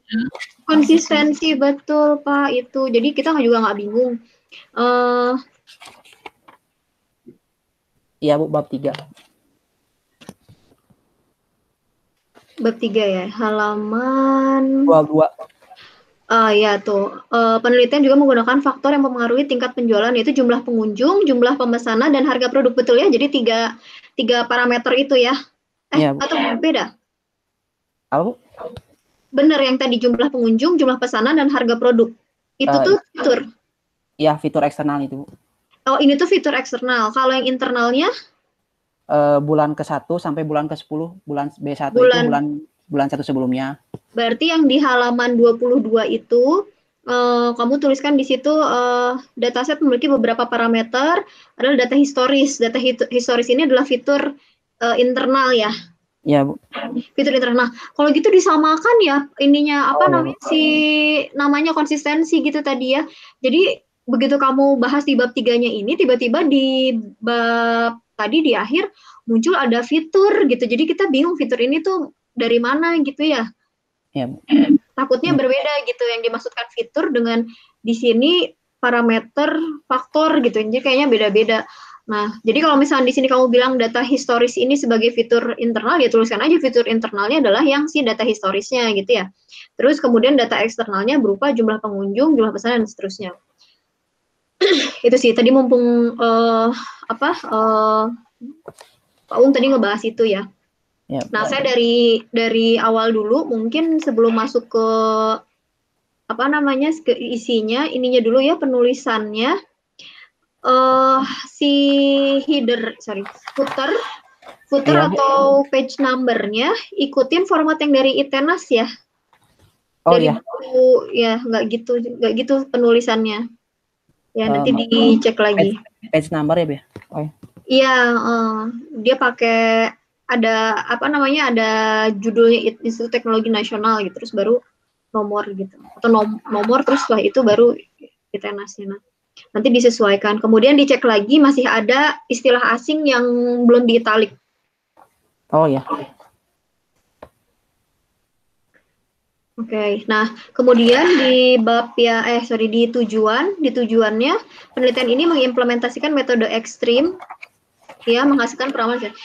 Konsistensi, betul Pak, itu. Jadi kita juga nggak bingung. Iya, Bu, bab 3. Bab 3 ya, halaman 22. Ya tuh, penelitian juga menggunakan faktor yang mempengaruhi tingkat penjualan, yaitu jumlah pengunjung, jumlah pemesanan, dan harga produk, betul ya? Jadi tiga parameter itu ya? Ya, atau beda? Apa, Bu? Bener yang tadi, jumlah pengunjung, jumlah pesanan, dan harga produk. Itu tuh fitur? Ya, fitur eksternal itu, Bu. Oh, ini tuh fitur eksternal. Kalau yang internalnya? Bulan ke-1 sampai bulan ke-10, bulan B1 itu bulan 1 sebelumnya. Berarti yang di halaman 22 itu kamu tuliskan di situ dataset memiliki beberapa parameter adalah data historis. Data historis ini adalah fitur internal ya. Iya, Bu. Fitur internal. Kalau gitu disamakan ya ininya namanya konsistensi gitu tadi ya. Jadi begitu kamu bahas di bab 3-nya ini, tiba-tiba di bab tadi di akhir muncul ada fitur gitu. Jadi kita bingung fitur ini tuh dari mana gitu ya. Ya, Bu. Takutnya berbeda gitu yang dimaksudkan fitur dengan di sini parameter faktor gitu. Jadi kayaknya beda-beda. Nah, jadi kalau misalnya di sini kamu bilang data historis ini sebagai fitur internal, ya tuliskan aja fitur internalnya adalah yang si data historisnya gitu ya. Terus kemudian data eksternalnya berupa jumlah pengunjung, jumlah pesanan dan seterusnya. Itu sih tadi mumpung Pak Um tadi ngebahas itu ya. Yep. Nah, saya dari awal dulu mungkin sebelum masuk ke ke isinya, ininya dulu ya penulisannya. Si footer atau page number-nya ikutin format yang dari Itenas ya. Oh dari buku ya, nggak gitu penulisannya. Ya nanti dicek lagi. Page number ya, Be? Oh ya. Iya, dia pakai ada ada judulnya Institut Teknologi Nasional gitu, terus baru nomor gitu, atau nomor terus setelah itu baru Itenasnya. Nanti disesuaikan. Kemudian dicek lagi masih ada istilah asing yang belum diitalik. Oh ya. Oke. Nah, kemudian di bab di tujuannya penelitian ini mengimplementasikan metode ekstrim ya, menghasilkan peramalan.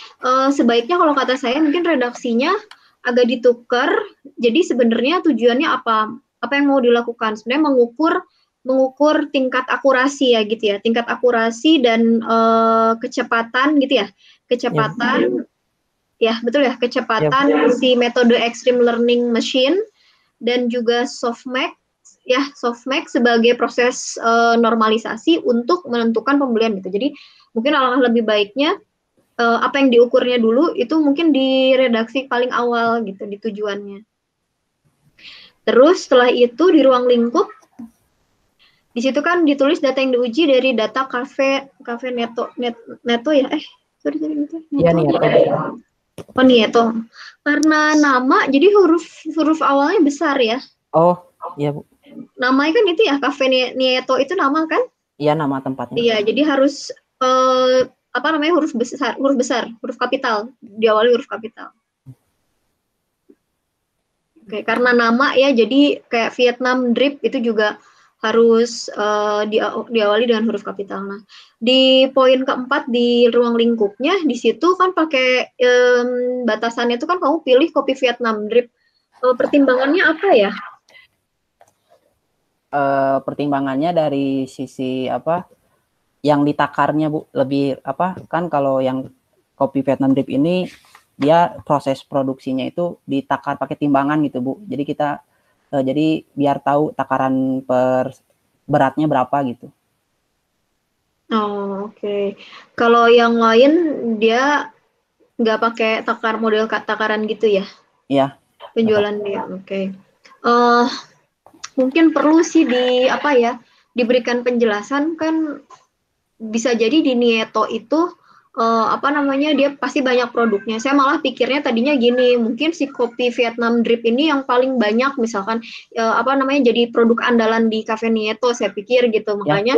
Sebaiknya kalau kata saya mungkin redaksinya agak ditukar. Jadi sebenarnya tujuannya apa yang mau dilakukan? Sebenarnya mengukur tingkat akurasi ya gitu ya, tingkat akurasi dan kecepatan gitu ya, kecepatan ya betul ya, kecepatan si metode extreme learning machine dan juga softmax sebagai proses normalisasi untuk menentukan pembelian gitu. Jadi mungkin alangkah lebih baiknya apa yang diukurnya dulu itu mungkin di redaksi paling awal gitu di tujuannya. Terus setelah itu di ruang lingkup di situ kan ditulis data yang diuji dari data cafe neto ya. Sorry neto. Iya Nieto. Oh Nieto. Karena nama jadi huruf awalnya besar ya. Oh, iya Bu. Namanya kan itu ya cafe Nieto itu nama kan? Iya nama tempatnya. Iya, jadi harus apa namanya huruf besar, huruf kapital, diawali huruf kapital. Oke, karena nama ya, jadi kayak Vietnam Drip itu juga harus diawali dengan huruf kapital. Nah, di poin keempat di ruang lingkupnya, di situ kan pakai batasannya itu kan kamu pilih kopi Vietnam Drip. Pertimbangannya apa ya? Pertimbangannya dari sisi apa? Yang ditakarnya Bu, lebih apa? Kan kalau yang kopi Vietnam Drip ini dia proses produksinya itu ditakar pakai timbangan gitu Bu. Jadi kita jadi biar tahu takaran per beratnya berapa gitu. Oh, oke. Kalau yang lain dia nggak pakai model takaran gitu ya? Iya. Penjualan dia, oke. Mungkin perlu sih diberikan penjelasan kan bisa jadi di Nieto itu apa namanya dia pasti banyak produknya. Saya malah pikirnya tadinya gini, mungkin si kopi Vietnam Drip ini yang paling banyak misalkan apa namanya jadi produk andalan di Cafe Nieto saya pikir gitu. Makanya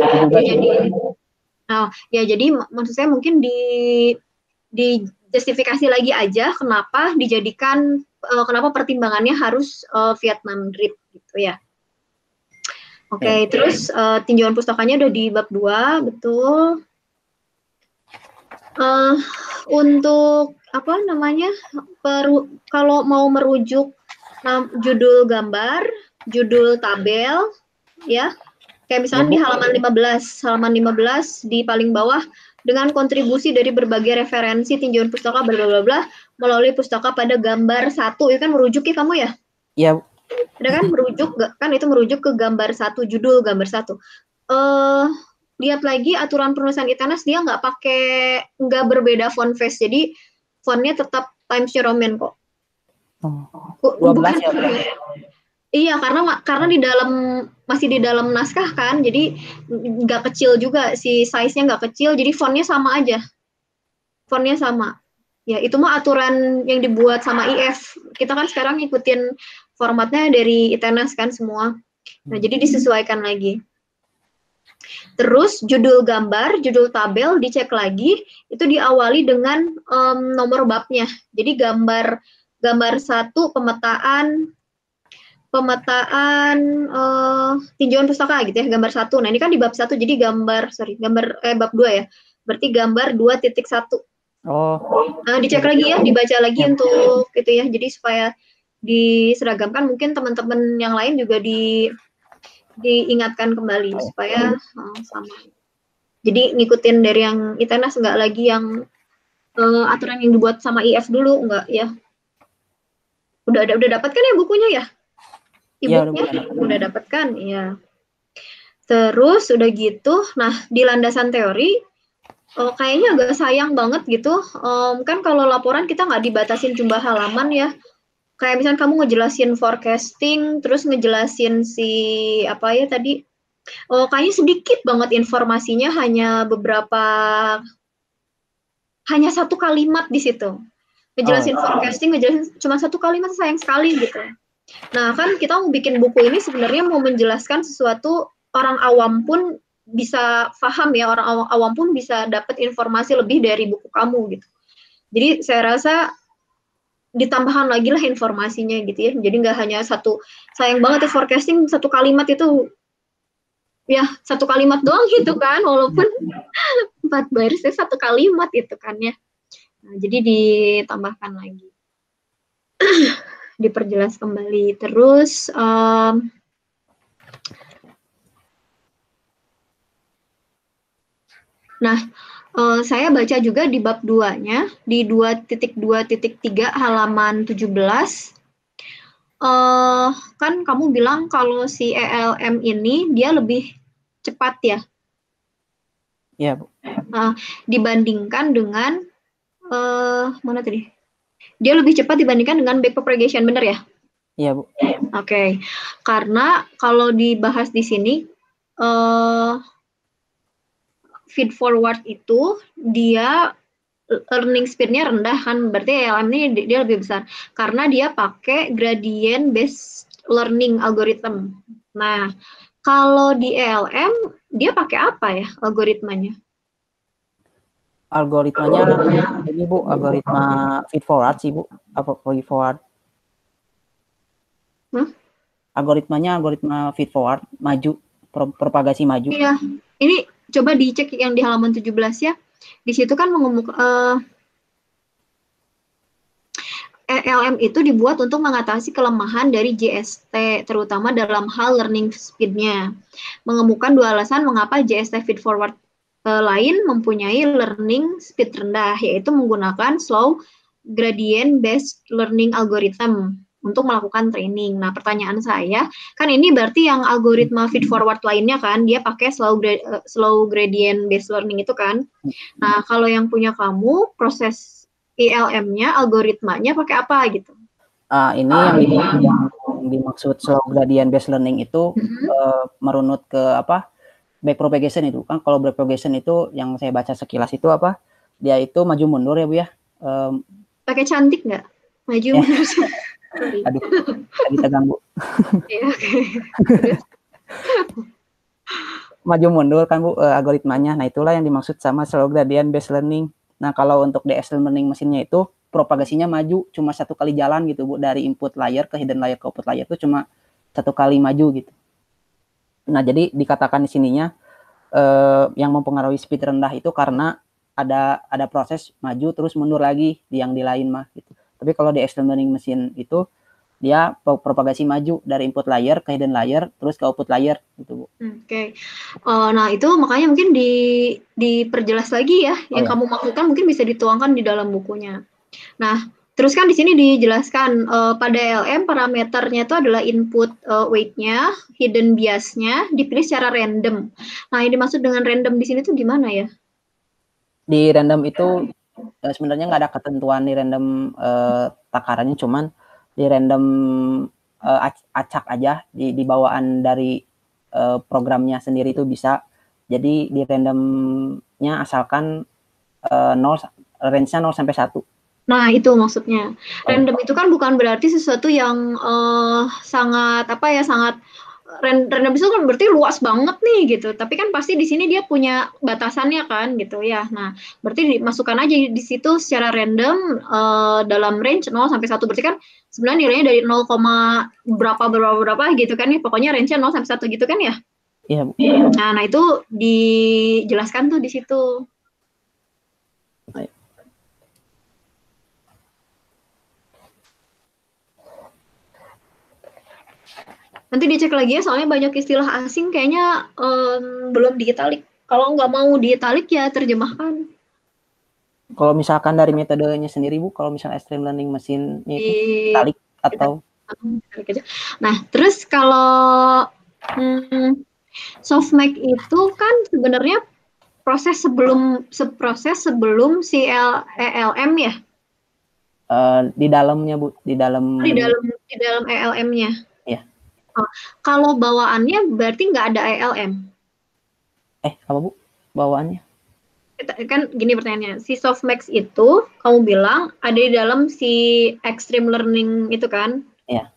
jadi maksud saya mungkin di justifikasi lagi aja kenapa dijadikan kenapa pertimbangannya harus Vietnam Drip gitu ya. Oke, terus tinjauan pustakanya udah di bab 2, betul. Untuk apa namanya kalau mau merujuk judul gambar, judul tabel ya. Kayak misalnya di halaman 15 di paling bawah dengan kontribusi dari berbagai referensi tinjauan pustaka bla bla bla melalui pustaka pada gambar 1 itu kan merujuk ya kamu ya? Iya. Ada kan merujuk kan itu merujuk ke gambar 1 judul gambar 1. Lihat lagi aturan penulisan Itanas dia nggak berbeda font face jadi fontnya tetap Times New Roman kok. 12 ya. Iya karena masih di dalam naskah kan jadi nggak kecil juga si size-nya nggak kecil jadi fontnya sama aja. Fontnya sama. Ya itu mah aturan yang dibuat sama IF. Kita kan sekarang ngikutin formatnya dari Itanas kan semua. Nah jadi disesuaikan lagi. Terus judul gambar, judul tabel dicek lagi, itu diawali dengan nomor babnya. Jadi gambar 1 pemetaan tinjauan pustaka gitu ya, gambar 1. Nah, ini kan di bab 1 jadi bab 2 ya. Berarti gambar 2.1. Nah, dicek lagi ya, dibaca lagi untuk gitu ya. Jadi supaya diseragamkan mungkin teman-teman yang lain juga diingatkan kembali supaya sama. Jadi ngikutin dari yang Itanas nggak lagi yang aturan yang dibuat sama IF dulu nggak ya? Udah dapat kan ya bukunya ya? E-booknya udah dapat kan? Iya. Terus udah gitu, nah di landasan teori kayaknya agak sayang banget gitu. Kan kalau laporan kita nggak dibatasin jumlah halaman ya. Kayak misalnya kamu ngejelasin forecasting, terus ngejelasin apa ya tadi, kayaknya sedikit banget informasinya, hanya 1 kalimat di situ. Ngejelasin forecasting, ngejelasin cuma 1 kalimat, sayang sekali gitu. Nah kan kita mau bikin buku ini sebenarnya mau menjelaskan sesuatu orang awam pun bisa paham ya, orang awam pun bisa dapat informasi lebih dari buku kamu gitu. Jadi saya rasa ditambahkan lagi lah informasinya gitu ya. Jadi nggak hanya sayang banget ya forecasting 1 kalimat itu ya 1 kalimat doang gitu kan, walaupun 4 baris 1 kalimat itu kan ya. Nah, jadi ditambahkan lagi. Diperjelas kembali. Terus saya baca juga di bab 2-nya, di 2.2.3 halaman 17, kan kamu bilang kalau si ELM ini dia lebih cepat ya? Iya, Bu. Dibandingkan dengan mana tadi? Dia lebih cepat dibandingkan dengan backpropagation, bener ya? Iya, Bu. Oke. Karena kalau dibahas di sini feed forward itu dia learning speed-nya rendah kan, berarti ALM ini dia lebih besar karena dia pakai gradient based learning algorithm. Nah, kalau di ALM dia pakai apa ya algoritmanya? Algoritmanya ini, Bu, algoritma feed forward sih, Bu. Apa feed forward? Algoritmanya algoritma feed forward, maju, propagasi maju. Iya. Ini coba dicek yang di halaman 17 ya. Di situ kan ALM itu dibuat untuk mengatasi kelemahan dari JST, terutama dalam hal learning speed-nya. Mengemukakan 2 alasan mengapa JST feed forward lain mempunyai learning speed rendah, yaitu menggunakan slow gradient based learning algorithm untuk melakukan training. Nah, pertanyaan saya, kan ini berarti yang algoritma feed forward lainnya kan, dia pakai slow gradient based learning itu kan. Nah, kalau yang punya kamu, proses ILM-nya, algoritmanya pakai apa gitu? Ini yang dimaksud slow gradient based learning itu merunut ke apa? Backpropagation itu kan. Kalau backpropagation itu yang saya baca sekilas itu apa? Dia itu maju mundur ya, Bu ya. Pakai cantik nggak? Maju mundur. Aduh, kita ganggu. Iya, oke. Maju mundur kan, Bu, algoritmanya. Nah, itulah yang dimaksud sama slow gradient based learning. Nah, kalau untuk the extreme learning mesinnya itu propagasinya maju cuma 1 kali jalan gitu, Bu, dari input layer ke hidden layer ke output layer itu cuma 1 kali maju gitu. Nah, jadi dikatakan di sininya yang mempengaruhi speed rendah itu karena ada proses maju terus mundur lagi yang di lain mah gitu. Tapi kalau di extreme learning mesin itu dia propagasi maju dari input layer ke hidden layer terus ke output layer gitu, Bu. Oke. Nah, itu makanya mungkin diperjelas lagi ya yang kamu maksudkan, mungkin bisa dituangkan di dalam bukunya. Nah, terus kan di sini dijelaskan pada ALM parameternya itu adalah input weight-nya, hidden bias-nya dipilih secara random. Nah, yang dimaksud dengan random di sini tuh gimana ya? Di random itu sebenarnya nggak ada ketentuan di random takarannya, cuman di random acak aja di bawaan dari programnya sendiri itu bisa. Jadi di randomnya asalkan 0 range-nya 0 sampai 1. Nah, itu maksudnya. Random itu kan bukan berarti sesuatu yang sangat random itu kan berarti luas banget nih gitu. Tapi kan pasti di sini dia punya batasannya kan gitu ya. Nah, berarti dimasukkan aja di situ secara random dalam range 0 sampai 1. Berarti kan sebenarnya nilainya dari 0, berapa gitu kan ya. Pokoknya range-nya 0 sampai 1 gitu kan ya. Iya, Bu. Nah, itu dijelaskan tuh di situ. Nanti dicek lagi ya, soalnya banyak istilah asing kayaknya belum diitalik. Kalau nggak mau diitalik ya terjemahkan. Kalau misalkan dari metodenya sendiri, Bu, kalau misalnya extreme learning mesin itu italik atau? Nah, terus kalau softmax itu kan sebenarnya proses sebelum si ALM ya? Di dalamnya, Bu, di dalam ALM-nya. Iya. Kalau bawaannya berarti nggak ada ALM. Apa, Bu? Bawaannya? Kan gini pertanyaannya, si softmax itu kamu bilang ada di dalam si extreme learning itu kan? Iya.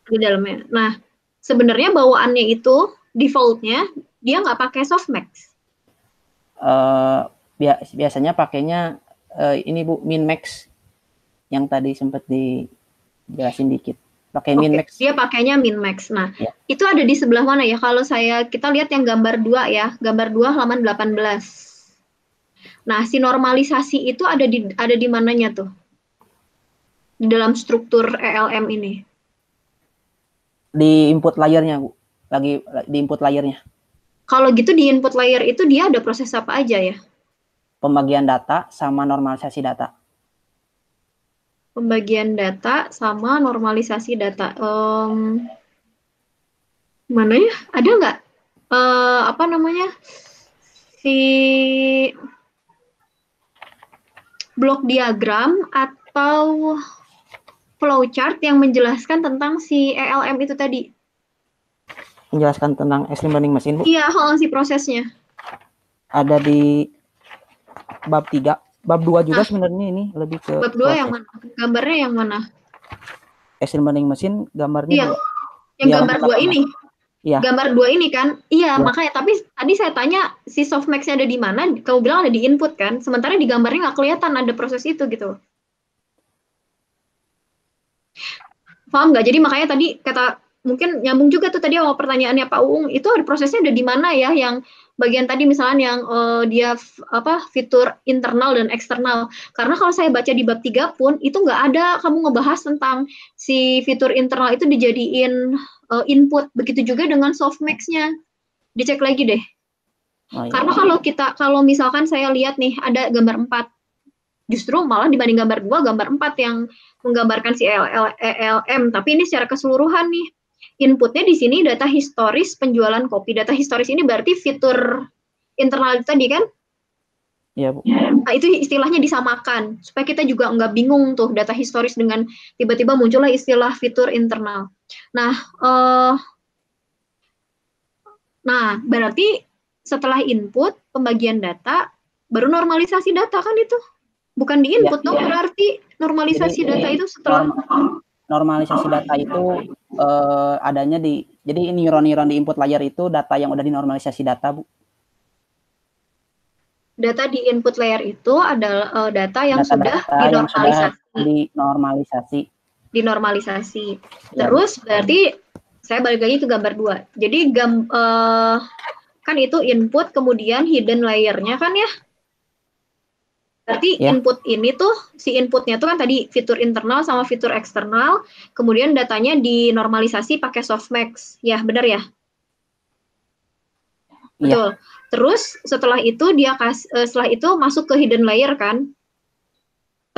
Di dalamnya. Nah, sebenarnya bawaannya itu defaultnya dia nggak pakai softmax. Biasanya pakainya ini, Bu, minmax yang tadi sempat dijelasin dikit. Pakai minmax. Dia pakainya minmax. Nah, itu ada di sebelah mana ya? Kalau kita lihat yang gambar 2 ya, gambar 2 halaman 18. Nah, si normalisasi itu ada di mananya tuh? Di dalam struktur ALM ini. Di input layernya, Bu. Lagi di input layernya. Kalau gitu di input layer itu dia ada proses apa aja ya? Pembagian data sama normalisasi data. Pembagian data sama normalisasi data. Mana ya? Ada nggak? blok diagram atau flowchart yang menjelaskan tentang si ELM itu tadi. Menjelaskan tentang extreme learning machine, Bu? Iya, si prosesnya. Ada di bab 3. Bab 2 juga sebenarnya ini lebih ke bab 2 yang mana? Gambarnya yang mana? Extreme learning machine gambarnya Iya, yang gambar 2 ini. Iya. Gambar 2 ini kan? Iya, makanya. Tapi tadi saya tanya si softmax-nya ada di mana? Kamu bilang ada di input kan? Sementara di gambarnya nggak kelihatan ada proses itu gitu. Paham nggak? Jadi makanya tadi kata, mungkin nyambung juga tuh tadi awal pertanyaannya Pak Uung, itu ada prosesnya ada di mana ya, yang bagian tadi misalnya yang dia fitur internal dan eksternal. Karena kalau saya baca di bab 3 pun itu nggak ada kamu ngebahas tentang si fitur internal itu dijadiin input. Begitu juga dengan softmax-nya. Dicek lagi deh. Oh, iya. Karena kalau misalkan saya lihat nih ada gambar 4, justru malah dibanding gambar 2, gambar 4 yang menggambarkan si ELM, tapi ini secara keseluruhan nih. Inputnya di sini data historis penjualan kopi. Data historis ini berarti fitur internal tadi kan? Iya, Bu. Nah, itu istilahnya disamakan, supaya kita juga nggak bingung tuh data historis dengan tiba-tiba muncullah istilah fitur internal. Nah, berarti setelah input, pembagian data, baru normalisasi data kan itu? Bukan di input dong, berarti normalisasi data itu setelah normalisasi data itu adanya di, jadi neuron-neuron di input layer itu data yang udah dinormalisasi data, Bu. Data di input layer itu adalah data yang sudah dinormalisasi. Dinormalisasi. Terus berarti saya balik lagi ke gambar 2. Jadi kan itu input, kemudian hidden layer-nya kan ya? Berarti input ini tuh, si inputnya tuh kan tadi fitur internal sama fitur eksternal, kemudian datanya dinormalisasi pakai softmax, ya benar ya? Betul. Terus setelah itu setelah itu masuk ke hidden layer kan?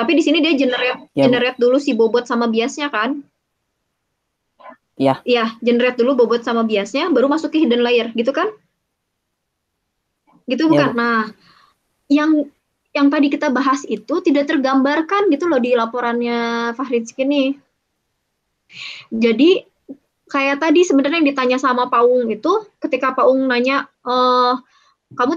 Tapi di sini dia generate dulu si bobot sama biasnya kan? Iya. Iya, generate dulu bobot sama biasnya, baru masuk ke hidden layer, gitu kan? Gitu bukan? Nah, yang tadi kita bahas itu tidak tergambarkan gitu loh di laporannya Fahrizky nih. Jadi kayak tadi sebenarnya yang ditanya sama Pak Uung itu, ketika Pak Uung nanya, kamu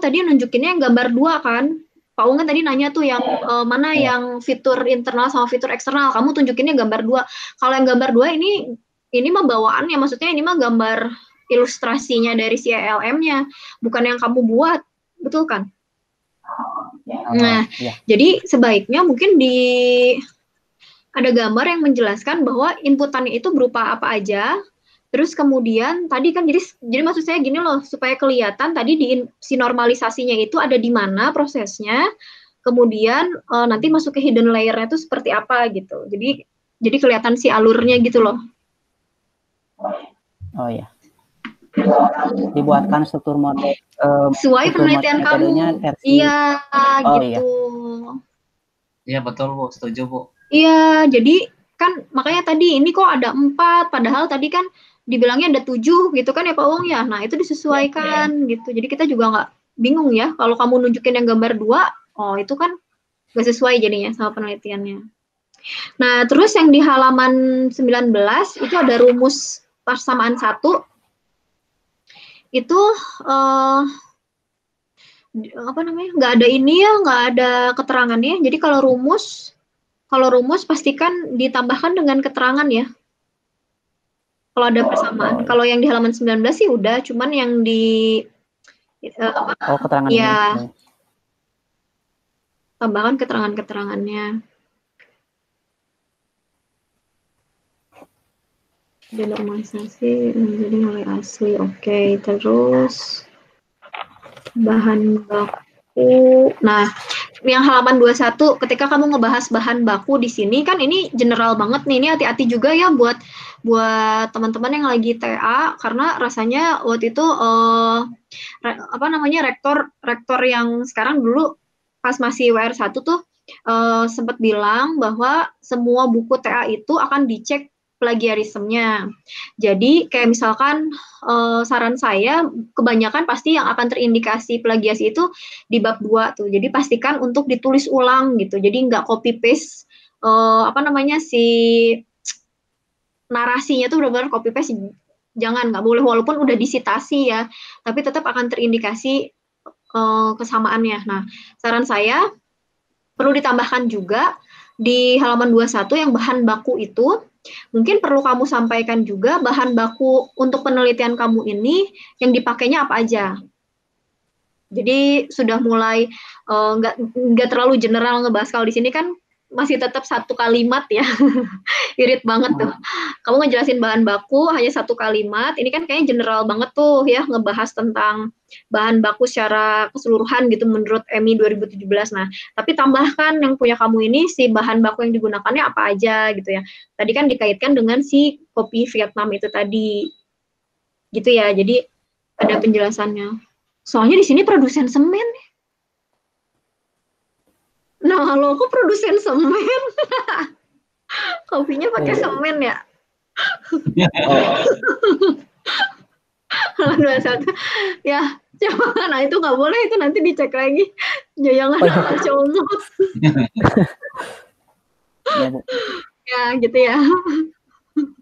tadi nunjukinnya yang gambar 2 kan? Pak Uung kan tadi nanya tuh yang mana yang fitur internal sama fitur eksternal, kamu tunjukinnya gambar 2. Kalau yang gambar 2 ini mah bawaannya, maksudnya ini mah gambar ilustrasinya dari si ELM-nya, bukan yang kamu buat, betul kan? Nah, jadi sebaiknya mungkin ada gambar yang menjelaskan bahwa inputannya itu berupa apa aja. Terus kemudian tadi kan jadi maksud saya gini loh, supaya kelihatan tadi si normalisasinya itu ada di mana prosesnya. Kemudian nanti masuk ke hidden layer-nya itu seperti apa gitu. Jadi kelihatan si alurnya gitu loh. Oh iya. Dibuatkan struktur model sesuai penelitian kamu. Iya, gitu. Iya betul, Bu, setuju, Bu. Iya, jadi kan makanya tadi ini kok ada 4, padahal tadi kan dibilangnya ada 7 gitu kan ya Pak Uung ya. Nah, itu disesuaikan gitu. Jadi kita juga nggak bingung ya kalau kamu nunjukin yang gambar 2, itu kan nggak sesuai jadinya sama penelitiannya. Nah, terus yang di halaman 19 itu ada rumus persamaan 1. Itu nggak ada ini ya, nggak ada keterangannya. Jadi kalau rumus pastikan ditambahkan dengan keterangan ya. Kalau ada persamaan. Kalau yang di halaman 19 sih udah, cuman yang di keterangan ya ini. Tambahkan keterangan-keterangannya. Denormalisasi menjadi nilai asli. Oke, terus bahan baku. Nah, yang halaman 21, ketika kamu ngebahas bahan baku di sini kan ini general banget nih. Ini hati-hati juga ya buat teman-teman yang lagi TA, karena rasanya waktu itu rektor yang sekarang dulu pas masih WR1 tuh sempat bilang bahwa semua buku TA itu akan dicek plagiarismenya. Jadi kayak misalkan saran saya kebanyakan pasti yang akan terindikasi plagiasi itu di bab 2 tuh. Jadi pastikan untuk ditulis ulang gitu. Jadi nggak copy paste si narasinya tuh benar-benar copy paste, jangan, nggak boleh, walaupun udah disitasi ya, tapi tetap akan terindikasi kesamaannya. Nah, saran saya perlu ditambahkan juga di halaman 21 yang bahan baku itu, mungkin perlu kamu sampaikan juga bahan baku untuk penelitian kamu ini yang dipakainya apa aja. Jadi sudah mulai nggak terlalu general ngebahas. Kalau di sini kan masih tetap satu kalimat ya, irit banget tuh. Kamu ngejelasin bahan baku hanya satu kalimat, ini kan kayaknya general banget tuh ya, ngebahas tentang bahan baku secara keseluruhan gitu menurut EMI 2017. Nah, tapi tambahkan yang punya kamu ini si bahan baku yang digunakannya apa aja gitu ya. Tadi kan dikaitkan dengan si kopi Vietnam itu tadi, gitu ya. Jadi ada penjelasannya. Soalnya di sini produsen semen. Nah, lo kok produsen semen? Kopinya pakai semen ya? Halaman 21. Ya, coba. Nah, itu nggak boleh, itu nanti dicek lagi. Jangan comot. Ya, Bu. Ya, gitu ya.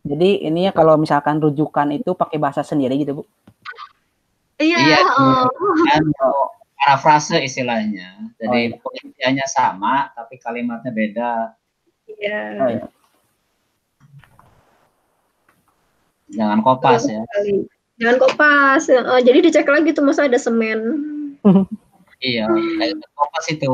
Jadi ini ya kalau misalkan rujukan itu pakai bahasa sendiri gitu, Bu? Iya. Parafrase istilahnya. Jadi pengertiannya sama, tapi kalimatnya beda. Iya. Iya. Jangan kopas ya. Jangan kopas. Jadi dicek lagi tuh, masa ada semen. Iya, kopas itu.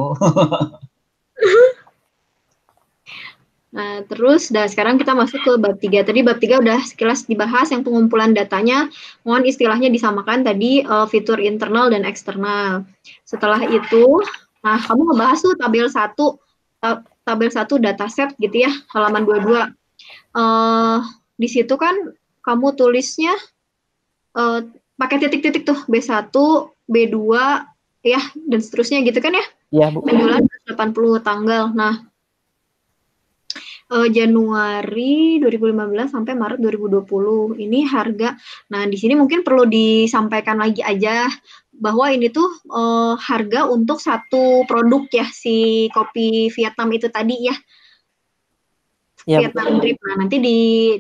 Nah, terus sekarang kita masuk ke bab 3. Tadi bab 3 udah sekilas dibahas, yang pengumpulan datanya, mohon istilahnya disamakan tadi fitur internal dan eksternal. Setelah itu, nah kamu ngebahas tuh tabel 1 dataset gitu ya, halaman 22. Di situ kan kamu tulisnya pakai titik-titik tuh, B1, B2, ya, dan seterusnya gitu kan ya? Iya, Bu. Penjualan 80 tanggal. Nah, Januari 2015 sampai Maret 2020 ini harga. Nah, di sini mungkin perlu disampaikan lagi aja bahwa ini tuh harga untuk satu produk ya, si kopi Vietnam itu tadi ya. Ya, Vietnam Drip. Nah, nanti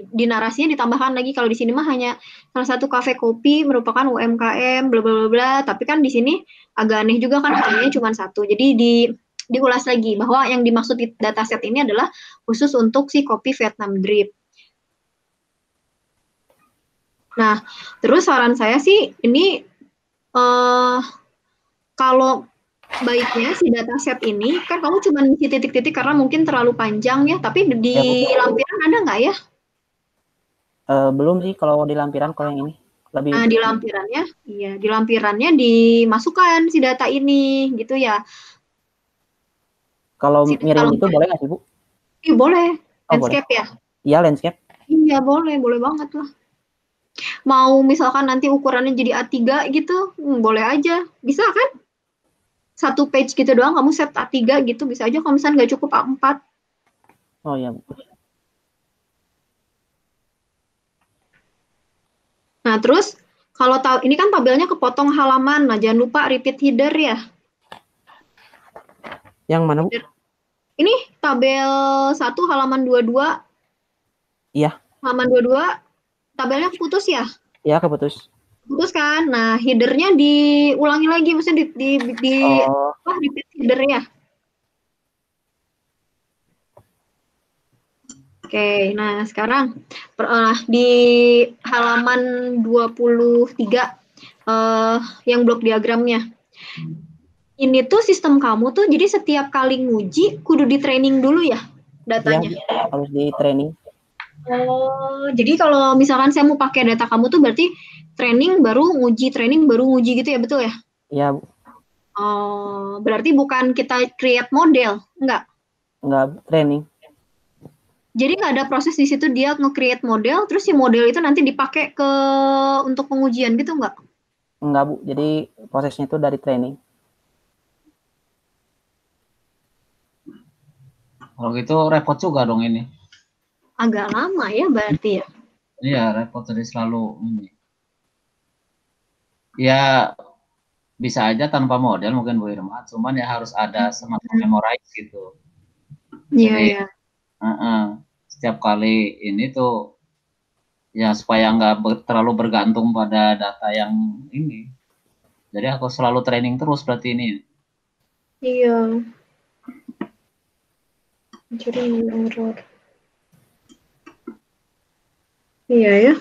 di narasinya ditambahkan lagi kalau di sini mah hanya salah satu kafe kopi merupakan UMKM bla bla bla, tapi kan di sini agak aneh juga kan, harganya cuma satu. Jadi diulas lagi bahwa yang dimaksud di dataset ini adalah khusus untuk si kopi Vietnam Drip. Nah, terus saran saya sih ini kalau baiknya si dataset ini kan kamu cuma isi titik-titik karena mungkin terlalu panjang ya, tapi di lampiran ada nggak ya? Belum sih kalau di lampiran, kalau yang ini lebih. Nah, di lampirannya, iya, di lampirannya dimasukkan si data ini gitu ya. Kalau miring itu boleh nggak sih, Bu? Iya, boleh. Landscape boleh. Ya? Iya, landscape. Iya, boleh banget lah. Mau misalkan nanti ukurannya jadi A3 gitu, boleh aja. Bisa kan? Satu page gitu doang, kamu set A3 gitu, bisa aja kalau misalnya nggak cukup A4. Oh iya, Bu. Nah, terus kalau ini kan tabelnya kepotong halaman. Nah, jangan lupa repeat header ya. Yang mana, Bu? Ini tabel 1 halaman 22. Iya. Halaman 22, tabelnya putus ya? Iya, keputus. Putus kan? Nah, headernya diulangi lagi, maksudnya repeat headernya. Oke, nah sekarang di halaman 23 yang blok diagramnya. Ini tuh sistem kamu tuh, jadi setiap kali nguji kudu di training dulu ya datanya? Ya, harus di training. Oh, jadi kalau misalkan saya mau pakai data kamu tuh berarti training baru nguji gitu ya, betul ya? Iya, Bu. Oh, berarti bukan kita create model, enggak? Enggak, training. Jadi nggak ada proses di situ dia nge-create model, terus si model itu nanti dipakai untuk pengujian gitu nggak? Enggak, Bu. Jadi prosesnya itu dari training. Kalau gitu repot juga dong ini. agak lama ya berarti ya. Iya, repot jadi selalu ini. Ya bisa aja tanpa model mungkin Bu Irma, cuman ya harus ada semacam memorize gitu. Iya, Jadi ya. setiap kali ini tuh ya supaya nggak terlalu bergantung pada data yang ini. Jadi aku selalu training terus berarti ini. Iya. Jadi error. Iya ya.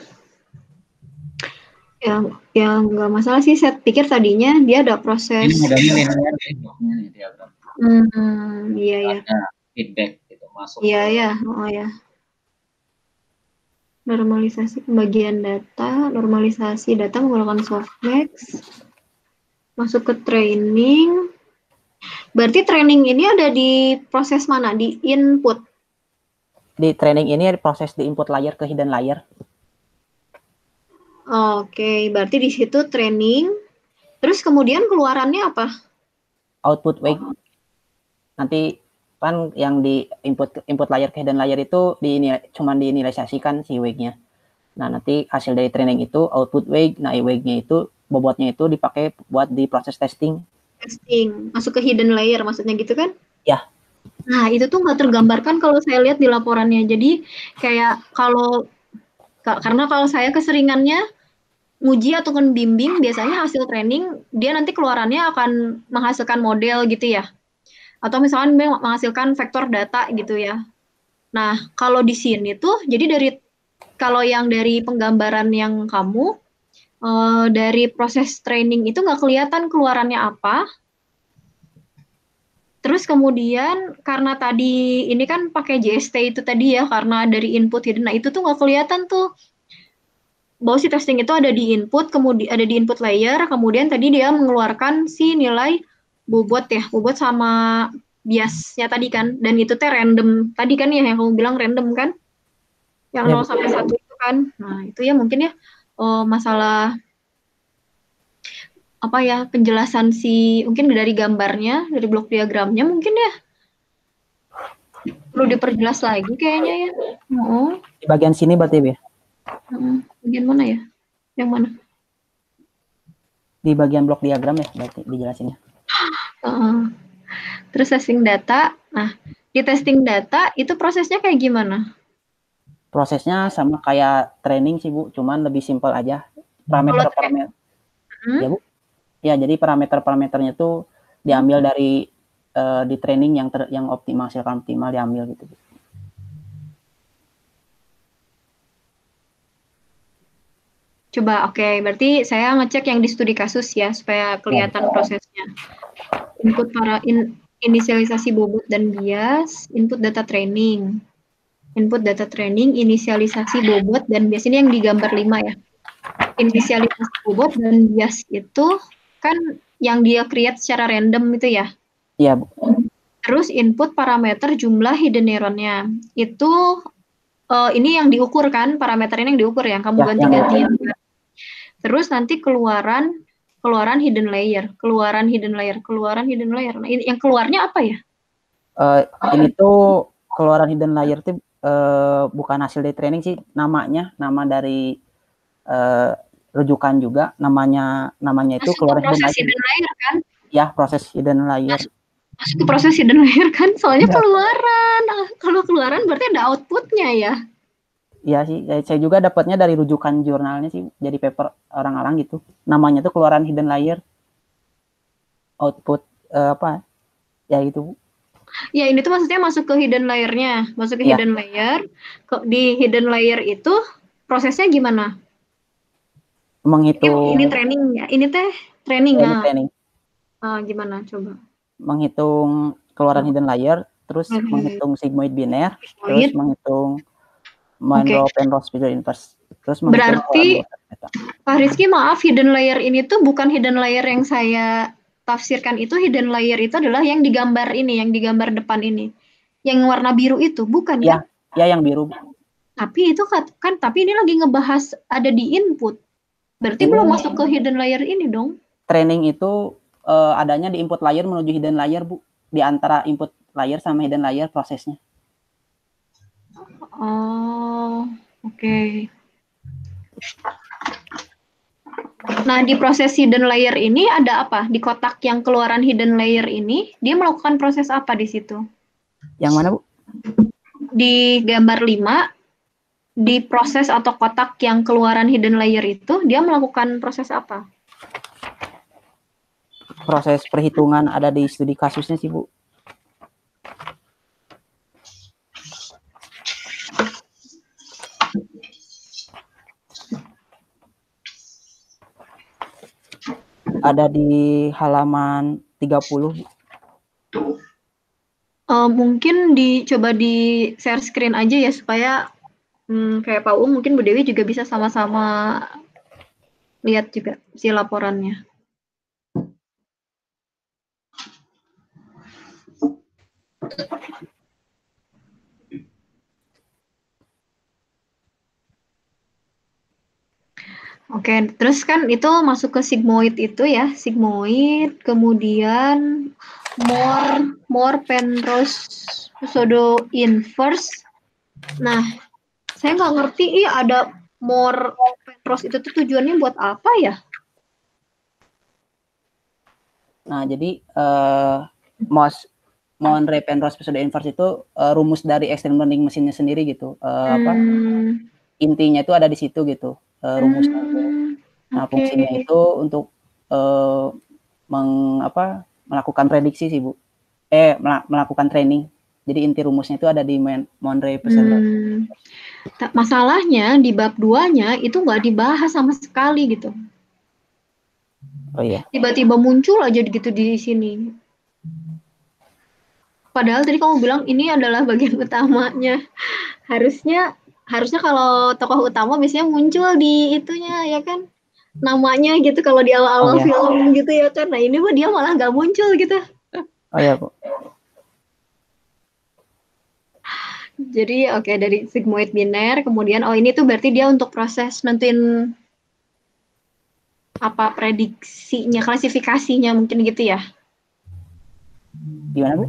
Yang nggak masalah sih, saya pikir tadinya dia ada proses. Ini modelnya linear nih diagram. Iya ya. Ada feedback gitu masuk. Iya ya, oh ya. Normalisasi pembagian data, normalisasi data menggunakan softmax, masuk ke training. Berarti training ini ada di proses mana? Di input? Di training ini proses di input layer ke hidden layer. Oke, berarti di situ training. Terus kemudian keluarannya apa? Output wake. Nanti kan yang di input layer ke hidden layer itu cuman diinisialisasikan si wake-nya. Nah, nanti hasil dari training itu output wake. Nah, wake-nya itu bobotnya itu dipakai buat di proses testing. Testing, masuk ke hidden layer maksudnya gitu kan? Ya. Nah, itu tuh nggak tergambarkan kalau saya lihat di laporannya. Jadi kayak karena kalau saya keseringannya nguji atau bimbing, biasanya hasil training dia nanti keluarannya akan menghasilkan model gitu ya. Atau misalkan menghasilkan vektor data gitu ya. Nah, kalau di sini tuh, jadi kalau yang dari penggambaran yang kamu, dari proses training itu nggak kelihatan keluarannya apa. Terus kemudian, karena tadi ini kan pakai JST itu tadi ya, karena dari input hidden, nah itu tuh nggak kelihatan tuh. Bahwa si testing itu ada di input, kemudian ada di input layer, kemudian tadi dia mengeluarkan si nilai bobot ya, bobot sama biasnya tadi kan, dan itu teh random tadi kan ya yang kamu bilang random kan, yang Ya, 0 sampai 1 itu kan. Nah itu ya mungkin ya masalah apa ya, penjelasan mungkin dari gambarnya, dari blok diagramnya mungkin ya perlu diperjelas lagi kayaknya ya. Di bagian sini berarti ya? Bagian mana ya? Yang mana? Di bagian blok diagram ya berarti dijelasinnya. Terus testing data. Nah, di testing data itu prosesnya kayak gimana? Prosesnya sama kayak training sih Bu, cuman lebih simpel aja. Parameter-parameter. Ya Bu. Ya, jadi parameter-parameternya tuh diambil dari di training yang optimal, hasilkan optimal diambil gitu. Coba, oke. Berarti saya ngecek yang di studi kasus ya, supaya kelihatan prosesnya. Input inisialisasi bobot dan bias, input data training. Input data training, inisialisasi bobot dan bias, ini yang di gambar 5 ya. Inisialisasi bobot dan bias itu kan yang dia create secara random itu ya. Iya, Bu. Terus input parameter jumlah hidden neuronnya. Itu ini yang diukur kan, parameter ini yang diukur yang kamu ganti-ganti. Terus nanti keluaran hidden layer, keluaran hidden layer. Nah, yang keluarnya apa ya? Ini tuh keluaran hidden layer itu bukan hasil dari training sih, nama dari rujukan juga, namanya itu keluaran hidden layer kan? Ya, proses hidden layer. Masuk ke proses hidden layer kan, soalnya keluaran. Kalau keluaran berarti ada outputnya ya? Iya sih, saya juga dapatnya dari rujukan jurnalnya sih, jadi paper orang-orang gitu. Namanya tuh keluaran hidden layer. Output apa? Ya gitu. Ya ini tuh maksudnya masuk ke hidden layer-nya, masuk ke hidden layer. Di hidden layer itu prosesnya gimana? Menghitung. Ini training ya, ini teh training. Training. Gimana coba? Menghitung keluaran hidden layer, terus menghitung sigmoid biner, terus menghitung main row, penrose, visual inverse. Terus berarti Pak Rizky, maaf, hidden layer ini tuh bukan hidden layer yang saya tafsirkan itu. Hidden layer itu adalah yang digambar ini, yang digambar depan ini, yang warna biru itu, bukan kan? Ya, yang biru. Tapi itu kan, tapi ini lagi ngebahas ada di input. Berarti belum masuk ke hidden layer ini dong? Training itu adanya di input layer menuju hidden layer, Bu. Di antara input layer sama hidden layer prosesnya. Oh, oke. Nah, di proses hidden layer ini ada apa? Di kotak yang keluaran hidden layer ini, dia melakukan proses apa di situ? Yang mana, Bu? Di gambar 5, di proses atau kotak yang keluaran hidden layer itu, dia melakukan proses apa? Proses perhitungan ada di studi kasusnya sih, Bu. Ada di halaman 30. Mungkin coba di share screen aja ya, supaya kayak Pak mungkin Bu Dewi juga bisa sama-sama lihat juga si laporannya. Oke, terus kan itu masuk ke sigmoid itu ya, sigmoid, kemudian more Penrose pseudo inverse. Nah, saya nggak ngerti, ada more Penrose itu tuh tujuannya buat apa ya? Nah, jadi Monroe Penrose pseudo inverse itu rumus dari extreme learning mesinnya sendiri gitu. Intinya itu ada di situ gitu, rumusnya itu. Nah, fungsinya itu untuk melakukan prediksi sih, Bu. Melakukan training. Jadi inti rumusnya itu ada di Monroe pseudo. Masalahnya di bab 2-nya itu nggak dibahas sama sekali gitu. Oh iya. Tiba-tiba muncul aja gitu di sini. Padahal tadi kamu bilang ini adalah bagian utamanya. Harusnya kalau tokoh utama biasanya muncul di itunya ya kan, namanya gitu kalau di awal-awal film gitu ya kan. Nah ini mah dia malah nggak muncul gitu. Oh iya, Bu. Jadi oke, dari sigmoid biner, kemudian ini tuh berarti dia untuk proses nentuin apa prediksinya, klasifikasinya mungkin gitu ya. Gimana, Bu?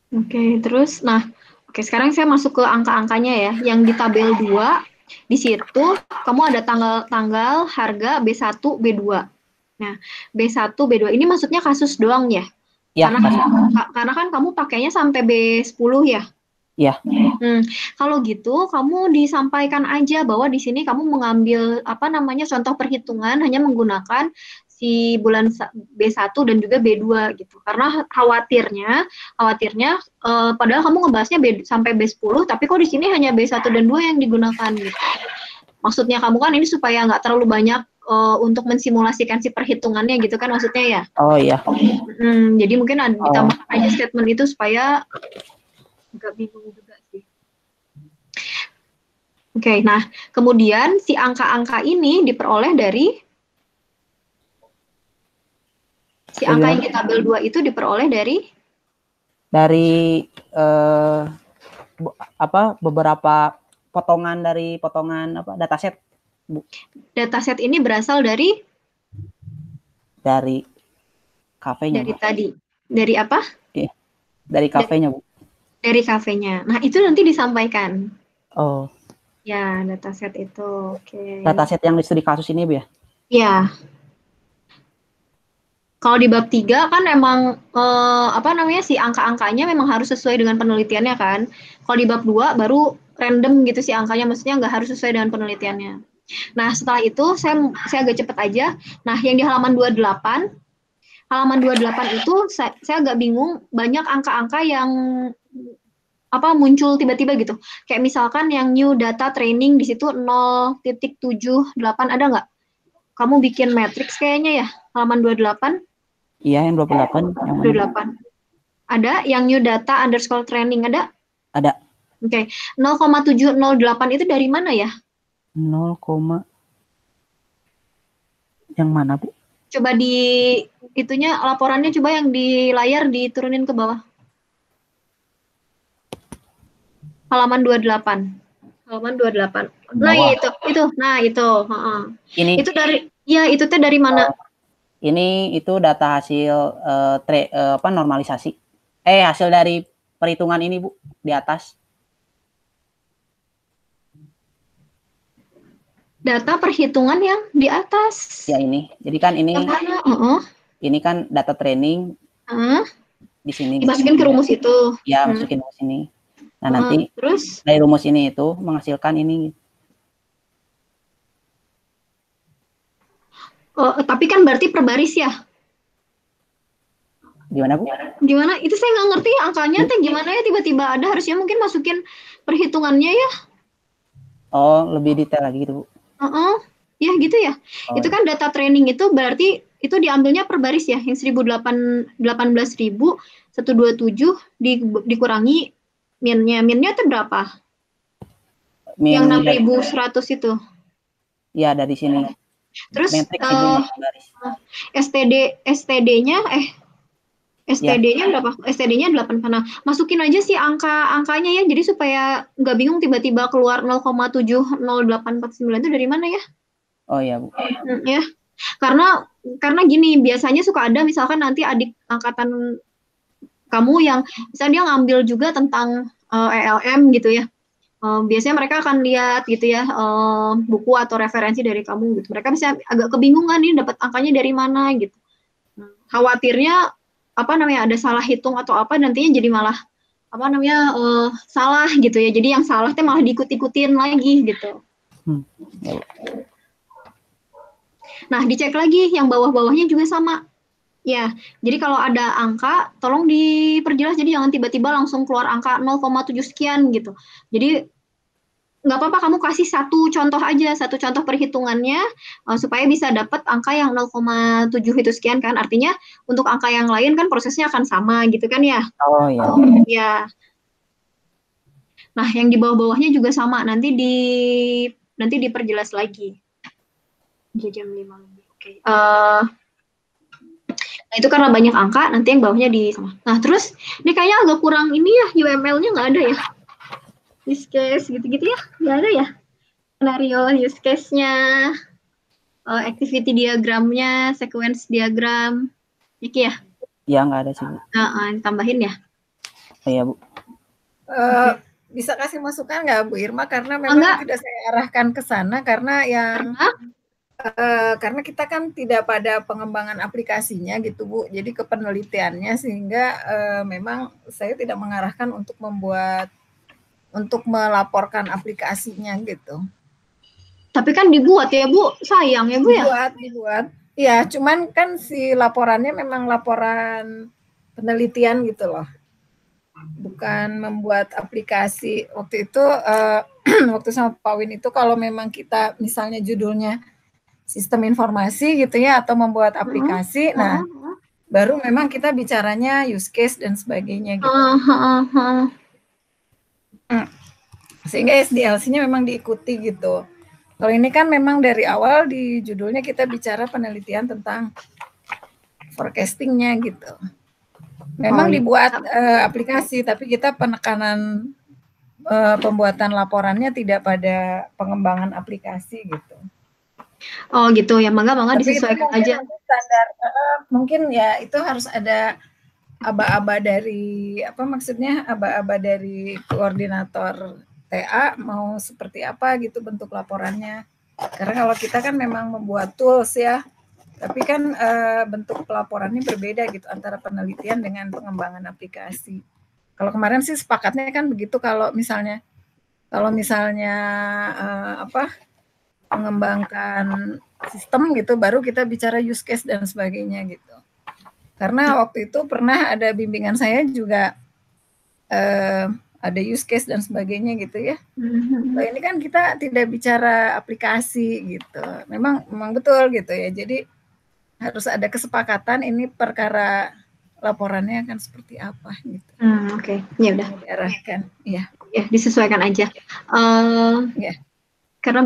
Oke, terus sekarang saya masuk ke angka-angkanya ya. Yang di tabel 2, di situ kamu ada tanggal harga B1, B2. Nah, B1, B2 ini maksudnya kasus doang ya? Ya, karena kan kamu pakainya sampai B10 ya? Iya. Kalau gitu, kamu disampaikan aja bahwa di sini kamu mengambil contoh perhitungan hanya menggunakan si bulan B1 dan juga B2 gitu. Karena khawatirnya padahal kamu ngebahasnya sampai B10, tapi kok di sini hanya B1 dan 2 yang digunakan gitu. Maksudnya kamu kan ini supaya nggak terlalu banyak untuk mensimulasikan si perhitungannya gitu kan maksudnya ya? Oh iya. Jadi mungkin ditambahkan aja statement itu supaya nggak bingung juga sih. Oke, nah kemudian si angka-angka ini diperoleh dari angka yang di tabel 2 itu diperoleh dari beberapa potongan dari dataset, Bu. Dataset ini berasal dari kafenya. Dari tadi. Dari apa? Dari kafenya, Bu. Dari kafenya. Nah, itu nanti disampaikan. Oh. Ya, dataset itu. Oke. Dataset yang di studi kasus ini, Bu ya? Iya. Kalau di bab 3 kan emang si angka-angkanya memang harus sesuai dengan penelitiannya kan. Kalau di bab 2 baru random gitu sih angkanya, maksudnya nggak harus sesuai dengan penelitiannya. Nah, setelah itu saya agak cepet aja. Nah, yang di halaman 28 itu saya agak bingung, banyak angka-angka yang muncul tiba-tiba gitu. Kayak misalkan yang new data training di situ 0.78 ada nggak? Kamu bikin matrix kayaknya ya, halaman 28? Iya, yang 28. Yang 28. Ada yang new data underscore training ada? Ada. Oke. 0,708 itu dari mana ya? 0, yang mana, Bu? Coba di itunya laporannya coba yang di layar diturunin ke bawah. Halaman 28. Halaman 28. Nah, itu. Nah, itu. Ini. Itu dari itu teh dari mana? Ini itu data hasil normalisasi. Hasil dari perhitungan ini, Bu, di atas. Data perhitungan yang di atas. Ya ini. Jadi kan ini. Yang mana? Ini kan data training. Di sini. Dimasukin ke rumus itu. Ya, masukin rumus ini. Nah, nanti terus dari rumus ini itu menghasilkan ini. Oh, tapi kan berarti per baris ya? Gimana, Bu? Gimana? Itu saya nggak ngerti angkanya teh gimana ya tiba-tiba ada, harusnya mungkin masukin perhitungannya ya. Oh, lebih detail lagi gitu, Bu. Ya gitu ya. Itu kan data training itu berarti itu diambilnya per baris ya, yang 18.127 dikurangi minnya. Minnya itu berapa? Yang 6.100 itu. Ya, dari sini. Terus STD-nya berapa? STD-nya 8. Nah, masukin aja sih angkanya ya, jadi supaya nggak bingung tiba-tiba keluar 0,70849 itu dari mana ya? Oh iya, Bu. Ya. Karena gini, biasanya suka ada misalkan nanti adik angkatan kamu yang misalnya dia ngambil juga tentang ELM gitu ya. Biasanya mereka akan lihat gitu ya buku atau referensi dari kamu gitu. Mereka bisa agak kebingungan nih dapat angkanya dari mana gitu. Khawatirnya ada salah hitung atau apa, nantinya jadi malah salah gitu ya. Jadi yang salah teh malah diikut-ikutin lagi gitu. Nah, dicek lagi yang bawah-bawahnya juga sama. Ya, jadi kalau ada angka, tolong diperjelas, jadi jangan tiba-tiba langsung keluar angka 0,7 sekian gitu. Jadi nggak apa-apa kamu kasih satu contoh aja, satu contoh perhitungannya supaya bisa dapat angka yang 0,7 itu sekian kan. Artinya untuk angka yang lain kan prosesnya akan sama gitu kan ya. Oh iya. Ya. Nah, yang di bawah-bawahnya juga sama, nanti diperjelas lagi. Jam 5 lebih. Oke. Nah, itu karena banyak angka, nanti yang bawahnya di sama. Nah, terus ini kayaknya agak kurang ini ya, UML-nya nggak ada ya. Use case gitu-gitu ya, nggak ada ya. Skenario use case-nya, activity diagramnya, sequence diagram, Iki ya? Ya, nggak ada sih, Bu. Tambahin ya? Iya, Bu. Bisa kasih masukan nggak, Bu Irma? Karena memang tidak saya arahkan ke sana, karena karena kita kan tidak pada pengembangan aplikasinya gitu, Bu. Jadi ke penelitiannya, sehingga memang saya tidak mengarahkan untuk melaporkan aplikasinya gitu. Tapi kan dibuat ya, Bu. Sayang ya, Bu ya? Dibuat. Ya, cuman kan si laporannya memang laporan penelitian gitu loh. Bukan membuat aplikasi. Waktu itu waktu sama Pak Win itu kalau memang kita misalnya judulnya sistem informasi gitu ya, atau membuat aplikasi, nah baru memang kita bicaranya use case dan sebagainya gitu. Sehingga SDLC-nya memang diikuti gitu. Kalau ini kan memang dari awal di judulnya kita bicara penelitian tentang forecasting-nya gitu. Memang dibuat aplikasi, tapi kita penekanan pembuatan laporannya tidak pada pengembangan aplikasi gitu. Oh gitu ya, mangga disesuaikan aja. Standar, mungkin ya itu harus ada aba-aba dari aba-aba dari koordinator TA mau seperti apa gitu bentuk laporannya. Karena kalau kita kan memang membuat tools ya, tapi kan bentuk pelaporannya berbeda gitu antara penelitian dengan pengembangan aplikasi. Kalau kemarin sih sepakatnya kan begitu, kalau misalnya mengembangkan sistem gitu, baru kita bicara use case dan sebagainya gitu. Karena waktu itu pernah ada bimbingan saya juga ada use case dan sebagainya gitu ya. Nah, ini kan kita tidak bicara aplikasi gitu. Memang betul gitu ya. Jadi harus ada kesepakatan ini perkara laporannya akan seperti apa gitu. Oke. Ya udah diarahkan. Iya. Ya, disesuaikan aja. Ya. Karena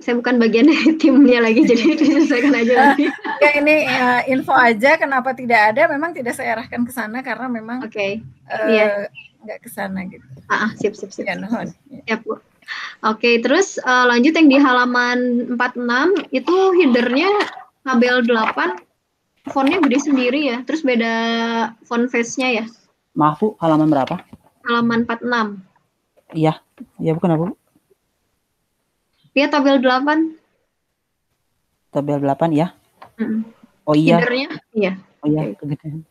saya bukan bagian dari timnya lagi, jadi disesuaikan aja nanti. Ya, ini info aja kenapa tidak ada, memang tidak saya arahkan ke sana karena memang nggak ke sana gitu. Sip. Ya, nuhun. Siap, Bu. Oke, terus lanjut yang di halaman 46 itu headernya tabel 8 fontnya gede sendiri ya, terus beda font face-nya ya. Maaf Bu, halaman berapa? Halaman 46. Iya, bukan apa Bu? Lihat tabel 8. Tabel 8 ya. Mm. Oh iya. Header-nya, iya. Oh iya, Oke. kegedean.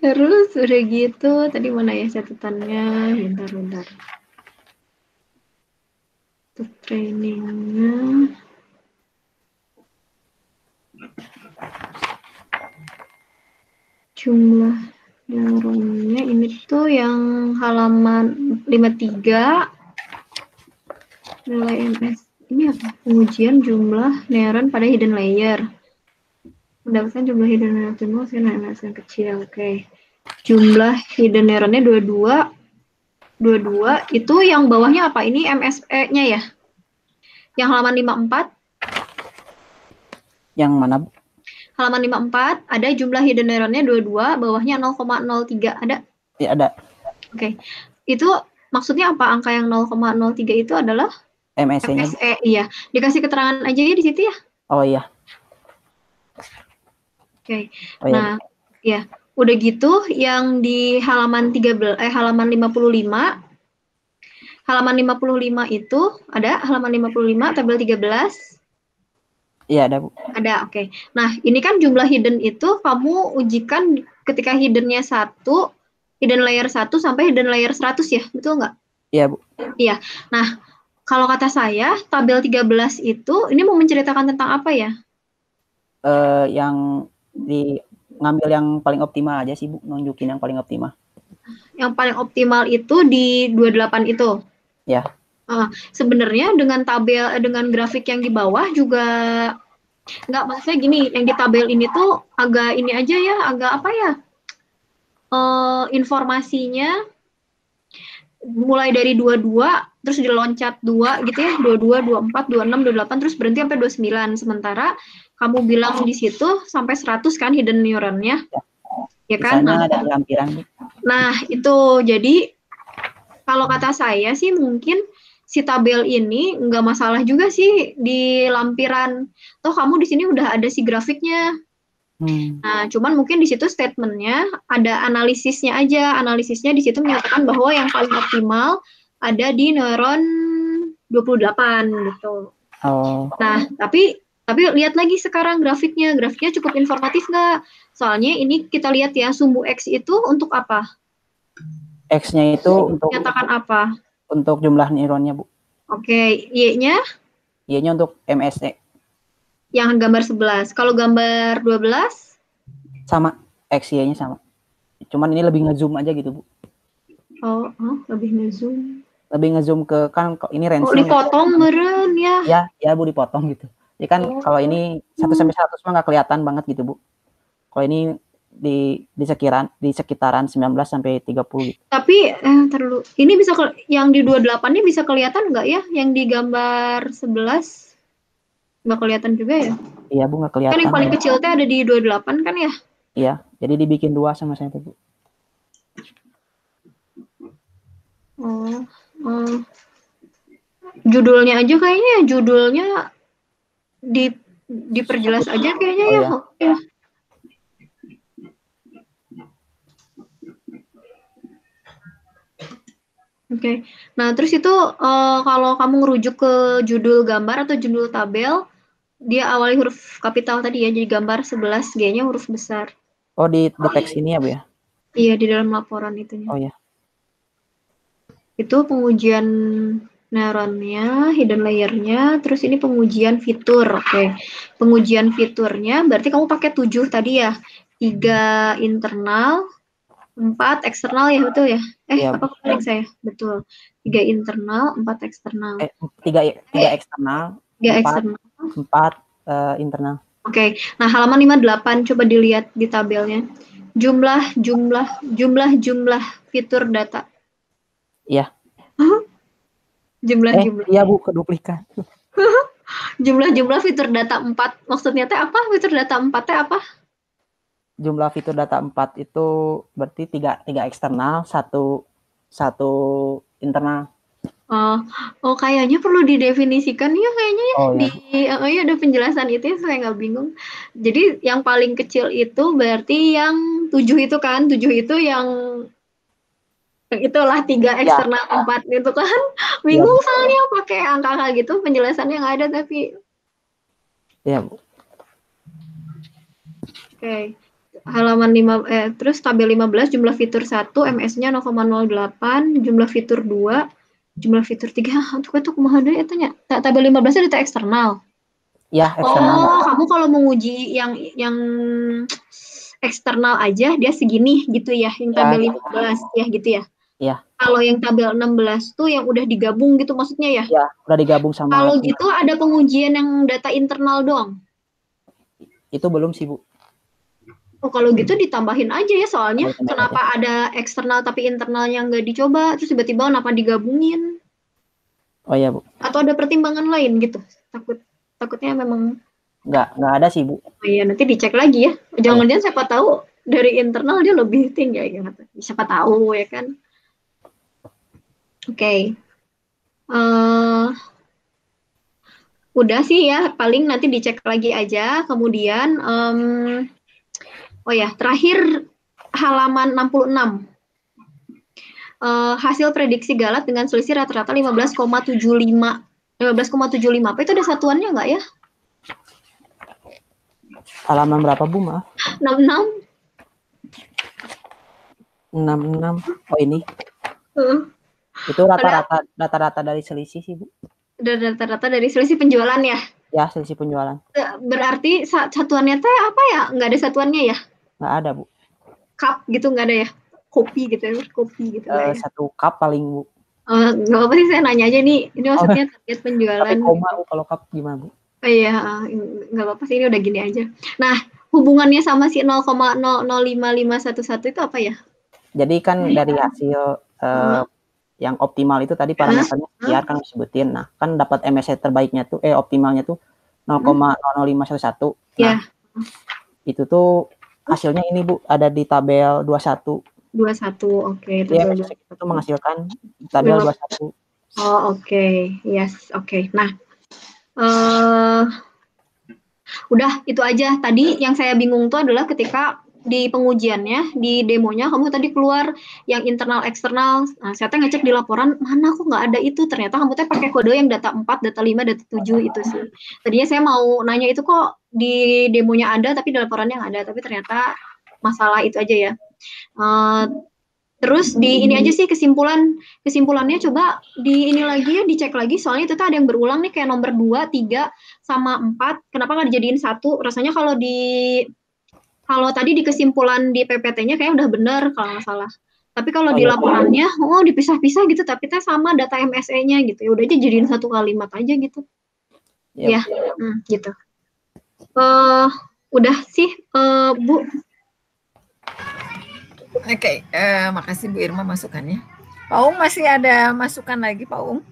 Terus udah gitu, tadi mana ya catatannya? Bentar. Untuk trainingnya. Jumlah neuronnya ini tuh yang halaman 53. Nilai MS. Ini apa? Pengujian jumlah neuron pada hidden layer. Mendapatkan jumlah hidden neuron optimal yang kecil. Oke. Jumlah hidden neuronnya 22 itu yang bawahnya apa? Ini MSE-nya ya? Yang halaman 54? Yang mana Bu? Halaman 54 ada jumlah hidden neuronnya 22, bawahnya 0,03. Ada? Ya ada. Oke. Itu maksudnya apa? Angka yang 0,03 itu adalah MSE-nya. MSE, iya. Dikasih keterangan aja ya di situ ya? Oh iya. Oke. Oh, iya. Nah, ya. Udah gitu yang di halaman 13 halaman 55. Halaman 55 itu ada halaman 55 tabel 13. Iya ada Bu. Ada, oke. Nah, ini kan jumlah hidden itu kamu ujikan ketika hiddennya 1, hidden layer 1 sampai hidden layer 100 ya, betul nggak? Iya Bu. Iya. Nah, kalau kata saya, tabel 13 itu ini mau menceritakan tentang apa ya? Yang ngambil yang paling optimal aja sih Bu, nunjukin yang paling optimal. Yang paling optimal itu di 28 itu. Ya. Sebenarnya dengan grafik yang di bawah juga nggak, maksudnya gini, yang di tabel ini tuh agak ini aja ya, agak apa ya, informasinya mulai dari 22 terus diloncat 2 gitu ya, 22, 24, 26, 28 terus berhenti sampai 29. Sementara kamu bilang di situ sampai 100 kan hidden neuronnya. Ya kan? Misalnya ada lampiran. Nah, itu jadi kalau kata saya sih mungkin si tabel ini nggak masalah juga sih di lampiran. Toh kamu di sini udah ada si grafiknya. Nah, cuman mungkin di situ statementnya ada analisisnya aja. Analisisnya di situ menyatakan bahwa yang paling optimal ada di neuron 28 gitu. Oh. Nah, tapi lihat lagi sekarang grafiknya. Grafiknya cukup informatif nggak? Soalnya ini kita lihat ya, sumbu X itu untuk apa? X-nya itu untuk menyatakan apa? Untuk jumlah neuronnya, Bu. Oke, Y-nya? Y-nya untuk MSE. Yang gambar 11. Kalau gambar 12? Sama, X-Y-nya sama. Cuman ini lebih ngezoom aja gitu, Bu. Oh, lebih ngezoom. Lebih ngezoom ke, kan ini range. Oh, dipotong meren ya? Ya, Bu, dipotong gitu. Jadi kan kalau ini 1-100 mah nggak kelihatan banget gitu, Bu. Kalau ini di sekitaran 19 sampai 30 gitu. Tapi terlalu ini bisa yang di 28-nya bisa kelihatan nggak ya? Yang di gambar 11 nggak kelihatan juga ya? Iya, Bu, nggak kelihatan. Kan yang paling kecil teh ada di 28 kan ya? Iya, jadi dibikin 2 sama saya tuh, Bu. Judulnya aja kayaknya, diperjelas aja kayaknya ya. Ya. Oke. Nah, terus itu kalau kamu ngerujuk ke judul gambar atau judul tabel, dia awali huruf kapital tadi ya, jadi gambar 11 G-nya huruf besar. Oh, di teks ini ya, Bu ya? Iya, di dalam laporan itunya. Oh ya. Itu pengujian neuronnya, hidden layer-nya, terus ini pengujian fitur. Oke. Pengujian fiturnya berarti kamu pakai 7 tadi ya. 3 internal, 4 eksternal ya, betul ya? Ya, apa kebalik saya? Betul. 3 internal, 4 eksternal. 3 eksternal, 3 eksternal. 4 internal. Oke. Nah, halaman 58 coba dilihat di tabelnya. Jumlah fitur data. Iya. Jumlah. Iya, Bu, keduplikat. Jumlah fitur data 4. Maksudnya teh apa? Fitur data 4 teh apa? Jumlah fitur data 4 itu berarti 3 eksternal, 1 internal. Oh, kayaknya perlu didefinisikan ya kayaknya ya. Oh ya, Iya ada penjelasan itu ya, saya nggak bingung. Jadi yang paling kecil itu berarti yang 7 itu kan, 7 itu yang itulah 3 ya, eksternal 4 gitu kan. ya, Bingung soalnya pakai angka gitu penjelasannya nggak ada tapi ya, Bu. oke. Halaman 5 terus tabel 15 jumlah fitur 1 MS-nya 0,08, jumlah fitur 2, jumlah fitur 3. Aduh itu kumaha deui eta nya. Tabel 15 itu eksternal. Ya, eksternal. Oh, kamu kalau menguji yang eksternal aja dia segini gitu ya, yang Ya, tabel gitu. 15 ya gitu ya. Ya, Kalau yang tabel 16 tuh yang udah digabung gitu maksudnya ya. ya, udah digabung sama Kalau gitu ada pengujian yang data internal doang. itu belum sih, Bu. Oh, kalau gitu ditambahin aja ya soalnya Tambahin kenapa ada eksternal tapi internalnya nggak dicoba terus tiba-tiba kenapa digabungin Oh ya, Bu. atau ada pertimbangan lain gitu takutnya memang Nggak ada sih, Bu. oh iya nanti dicek lagi ya jangan-jangan siapa tahu dari internal dia lebih tinggi ya gitu. Siapa tahu ya kan. Oke. Udah sih ya paling nanti dicek lagi aja kemudian oh ya terakhir halaman 66 hasil prediksi Galat dengan selisih rata-rata 15,75 apa itu ada satuannya nggak ya? Halaman berapa, Bu? Maaf. 66 66. Oh ini. Itu rata-rata dari selisih sih, Bu. Rata-rata dari selisih penjualan ya? Ya, selisih penjualan. Berarti satuannya teh apa ya? Nggak ada satuannya ya? Nggak ada, Bu. Cup gitu nggak ada ya? Kopi gitu ya? Kopi gitu ya? 1 cup paling, Bu. Nggak apa sih saya nanya aja nih. Ini maksudnya target penjualan. Tapi koma, Bu, kalau cup gimana, Bu? Oh iya, nggak apa-apa sih ini udah gini aja. Nah, hubungannya sama si 0,005511 itu apa ya? Jadi kan dari hasil yang optimal itu tadi parameternya sekian kan sebutin. Nah, kan dapat MSE terbaiknya tuh optimalnya tuh 0,00511. Nah, itu tuh hasilnya ini, Bu, ada di tabel 21. 21, oke. Iya, itu menghasilkan tabel 21. Oh, oke. Yes, oke. Nah, udah itu aja. Tadi yang saya bingung tuh adalah ketika di pengujiannya, di demonya, kamu tadi keluar yang internal eksternal. Nah, saya teh ngecek di laporan, mana kok nggak ada itu. Ternyata kamu teh pakai kode yang data 4, data 5, data 7 itu sih. Tadinya saya mau nanya itu kok di demonya ada, tapi di laporannya nggak ada. Tapi ternyata masalah itu aja ya. Terus di ini aja sih kesimpulannya coba di ini lagi ya dicek lagi soalnya itu tuh ada yang berulang nih kayak nomor 2, 3 sama 4 kenapa nggak dijadiin 1 rasanya kalau tadi di kesimpulan di PPT-nya kayak udah bener kalau nggak salah tapi kalau di laporannya dipisah-pisah gitu tapi teh sama data MSE-nya gitu ya udah aja jadiin 1 kalimat aja gitu ya gitu udah sih Bu. Oke, makasih Bu Irma masukannya. Pak Ung masih ada masukan lagi Pak Ung?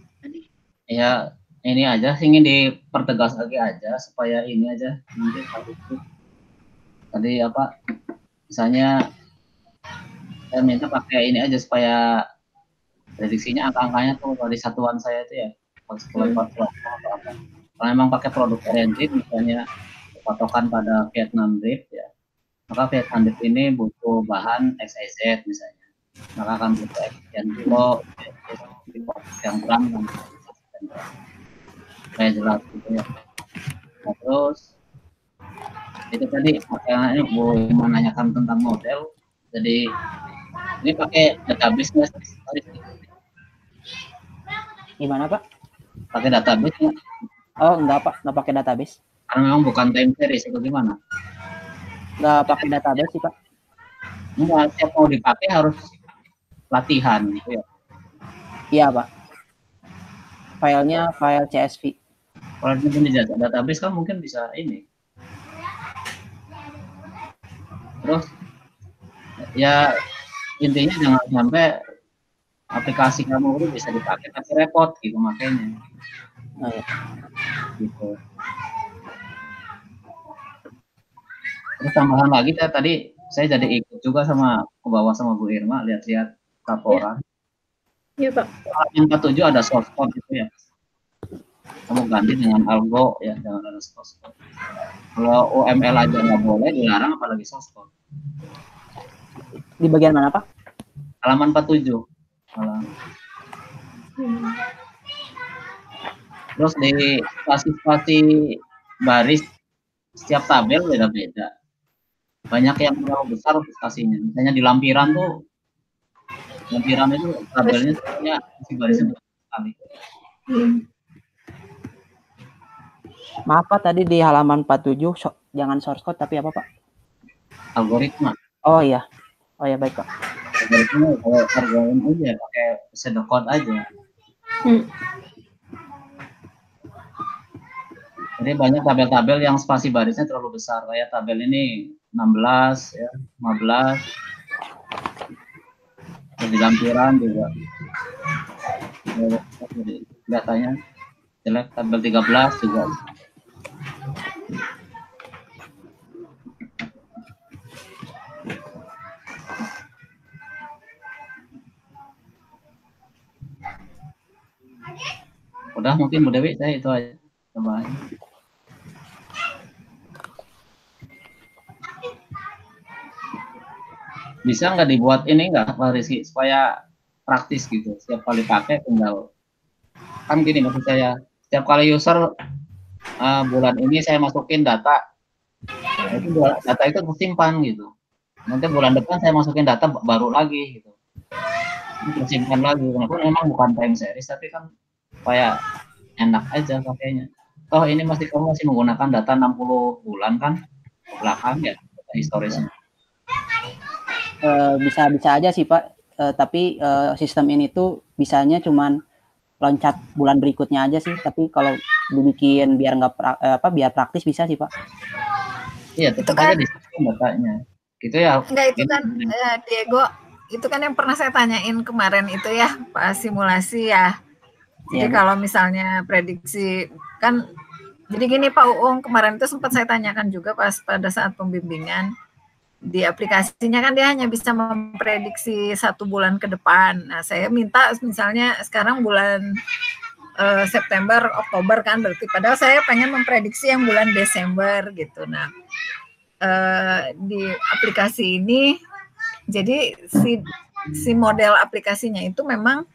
Ya ini aja ingin dipertegas lagi aja supaya ini aja nanti tadi apa misalnya saya minta pakai ini aja supaya prediksinya angka-angkanya tuh dari satuan saya itu ya atau apa. Kalau memang pakai produk oriented misalnya patokan pada Vietnam drift ya maka Vietnam drift ini butuh bahan XYZ misalnya maka akan butuh sekian kilo yang gram kayak jelas gitu ya. Nah, terus itu tadi ini Bu menanyakan tentang model jadi ini pakai database nggak Gimana, Pak? pakai database nggak? Oh, enggak, Pak, nggak pakai database Karena memang bukan time series atau gimana? Nggak pakai database sih, Pak. Enggak, setiap mau dipakai harus latihan gitu ya. Iya, Pak. Filenya file CSV. Kalau di database kan mungkin bisa ini. Terus ya intinya jangan sampai aplikasi kamu itu bisa dipakai tapi repot gitu makanya. Oh, ya. Gitu. Terus tambahan lagi tadi saya jadi ikut juga sama ke bawah sama Bu Irma lihat-lihat laporan. Iya Pak. Halaman 47 ada source code gitu ya. Kamu ganti dengan algo ya, jangan ada source code. Kalau UML aja nggak boleh, dilarang apalagi source code. Di bagian mana, Pak? Halaman 47. Terus di spasi-spasi baris setiap tabel beda-beda. Banyak yang terlalu besar spasinya. Misalnya di lampiran tuh, lampiran itu tabelnya ya barisnya besar sekali. Maaf Pak, tadi di halaman 47 jangan source code tapi apa Pak? Algoritma. Oh iya. Oh ya, baik Pak. Algoritma kalau algoritma aja pakai pseudocode aja. Jadi banyak tabel-tabel yang spasi barisnya terlalu besar, kayak tabel ini 16 ya, 15. Di lampiran juga datanya jelek, tabel 13 juga. Udah mungkin Bu Dewi, saya itu aja. Coba aja. Bisa nggak dibuat ini nggak Pak Rizky supaya praktis gitu, setiap kali pakai tinggal kan gini maksud saya, setiap kali user bulan ini saya masukin data, itu data itu tersimpan gitu, nanti bulan depan saya masukin data baru lagi gitu, tersimpan lagi, walaupun memang bukan time series tapi kan supaya enak aja pakainya. Oh ini kamu masih menggunakan data 60 bulan kan ke belakang ya, data historisnya. Bisa aja sih Pak, tapi sistem ini tuh bisanya cuman loncat bulan berikutnya aja sih, tapi kalau dibikin biar biar praktis bisa sih Pak. Iya, tetap aja di datanya gitu ya. Enggak, itu kan Diego, itu kan yang pernah saya tanyain kemarin itu ya Pak, simulasi ya. Jadi kalau misalnya prediksi kan, jadi gini Pak Uung, kemarin itu sempat saya tanyakan juga pas pada saat pembimbingan. Di aplikasinya kan dia hanya bisa memprediksi 1 bulan ke depan. Nah, saya minta misalnya sekarang bulan September, Oktober kan, berarti padahal saya pengen memprediksi yang bulan Desember gitu. Nah, di aplikasi ini, jadi si model aplikasinya itu memang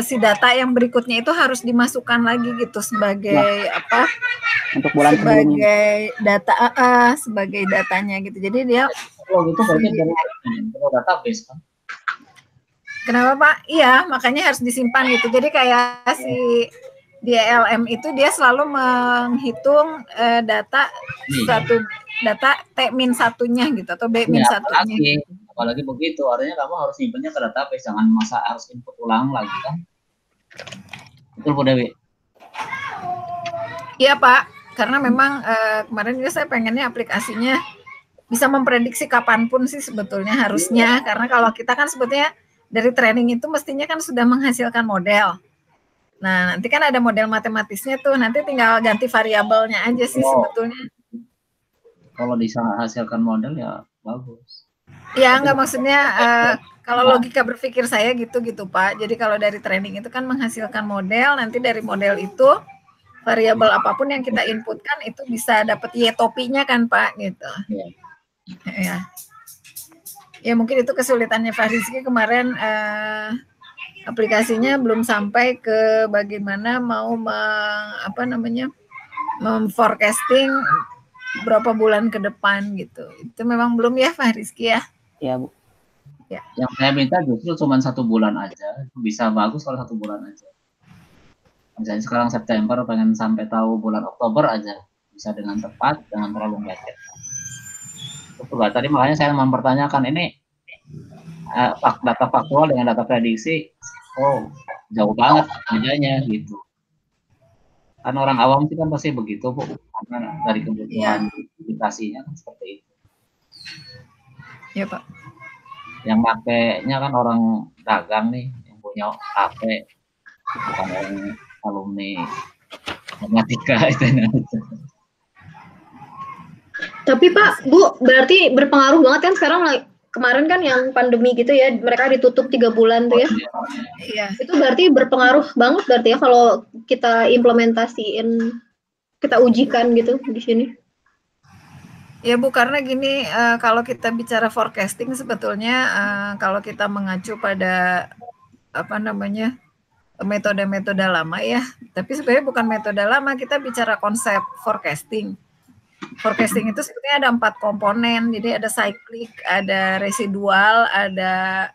si data yang berikutnya itu harus dimasukkan lagi gitu sebagai apa? Untuk bulan sebagai data sebagai datanya gitu. Jadi dia gitu berarti perlu database kan. Kenapa Pak? Iya, makanya harus disimpan gitu. Jadi kayak si di ELM itu dia selalu menghitung data data T-1-nya gitu atau B-1-nya. Apalagi begitu, artinya kamu harus nyimpennya ke database, jangan masa harus input ulang lagi kan. Betul Bu Dewi? Iya Pak, karena memang kemarin juga saya pengennya aplikasinya bisa memprediksi kapanpun sih sebetulnya harusnya, karena kalau kita kan sebetulnya dari training itu mestinya kan sudah menghasilkan model. Nah nanti kan ada model matematisnya tuh, nanti tinggal ganti variabelnya aja sih sebetulnya. Kalau bisa hasilkan model ya bagus. Ya enggak, maksudnya kalau logika berpikir saya gitu Pak. Jadi kalau dari training itu kan menghasilkan model, nanti dari model itu variabel apapun yang kita inputkan itu bisa dapat Y-topinya kan Pak gitu. Ya mungkin itu kesulitannya Pak Rizky kemarin, aplikasinya belum sampai ke bagaimana mau memforecasting berapa bulan ke depan gitu. Itu memang belum ya Pak Rizky ya. Iya Bu. Ya. Yang saya minta justru cuma 1 bulan aja, bisa bagus kalau 1 bulan aja. Misalnya sekarang September pengen sampai tahu bulan Oktober aja, bisa dengan tepat, jangan terlalu mepet. Betul, tadi makanya saya mempertanyakan ini data faktual dengan data prediksi, jauh banget bedanya gitu. Kan orang awam sih kan pasti begitu Bu, karena dari kebutuhan aplikasinya kan seperti itu. Iya Pak. Yang pakainya kan orang dagang nih, yang punya HP, bukan orang alumni matematika itu. Tapi Pak, Bu, berarti berpengaruh banget kan sekarang kemarin kan yang pandemi gitu ya, mereka ditutup 3 bulan tuh ya. Iya. Itu berarti berpengaruh banget berarti ya kalau kita implementasiin, kita ujikan gitu di sini. Ya Bu, karena gini, kalau kita bicara forecasting sebetulnya kalau kita mengacu pada apa namanya metode-metode lama ya, tapi sebenarnya bukan metode lama, kita bicara konsep forecasting. Forecasting itu sebetulnya ada 4 komponen, jadi ada cyclic, ada residual, ada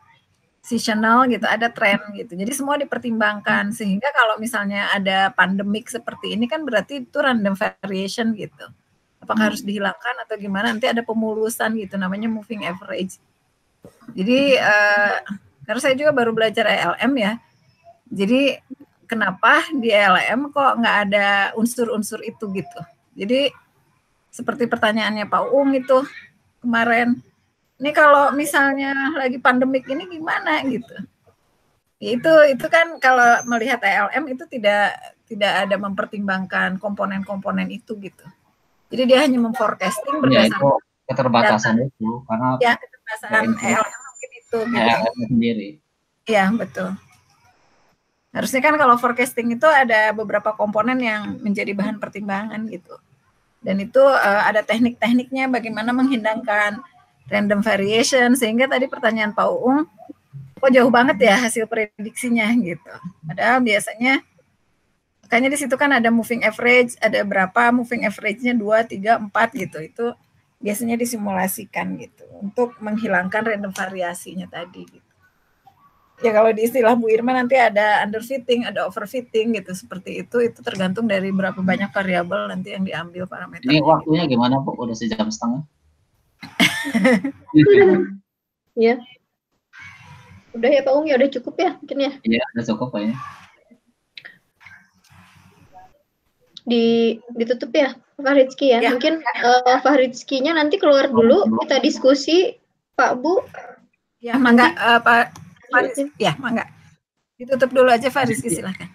seasonal gitu, ada tren gitu. Jadi semua dipertimbangkan sehingga kalau misalnya ada pandemik seperti ini kan berarti itu random variation gitu. Apakah harus dihilangkan atau gimana? Nanti ada pemulusan gitu, namanya moving average. Jadi karena saya juga baru belajar ELM ya. Jadi kenapa di ELM kok nggak ada unsur-unsur itu gitu. Jadi seperti pertanyaannya Pak Uung itu kemarin, ini kalau misalnya lagi pandemik ini gimana gitu. Itu kan kalau melihat ELM itu tidak ada mempertimbangkan komponen-komponen itu gitu. Jadi dia hanya memforecasting berdasarkan itu keterbatasan data. Itu karena ya keterbatasan ELM mungkin itu gitu. ELM sendiri. Iya, betul. Harusnya kan kalau forecasting itu ada beberapa komponen yang menjadi bahan pertimbangan gitu. Dan itu ada teknik-tekniknya bagaimana menghindarkan random variation, sehingga tadi pertanyaan Pak Uung, kok jauh banget ya hasil prediksinya gitu. Padahal biasanya makanya di situ kan ada moving average, ada berapa moving average-nya 2, 3, 4 gitu. Itu biasanya disimulasikan gitu untuk menghilangkan random variasinya tadi gitu. Ya kalau di istilah Bu Irma nanti ada underfitting, ada overfitting gitu, seperti itu tergantung dari berapa banyak variabel nanti yang diambil parameter. Ini waktunya gimana Bu? Udah 1,5 jam. Ya. Udah ya Pak Uung, ya udah cukup ya mungkin ya. Iya, udah cukup Pak ya. Ditutup ya Pak Rizky ya. Ya. Mungkin Pak Rizky-nya nanti keluar dulu, kita diskusi Pak Bu. Ya, mangga Pak Rizky. Ya, mangga. Ditutup dulu aja Pak Rizky, silakan.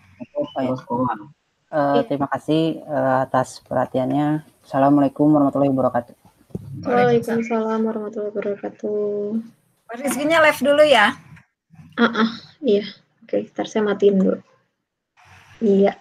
Terima kasih atas perhatiannya. Assalamualaikum warahmatullahi wabarakatuh. Waalaikumsalam warahmatullahi wabarakatuh. Pak Rizky-nya live dulu ya. Iya. Oke, ntar saya matiin dulu. Iya.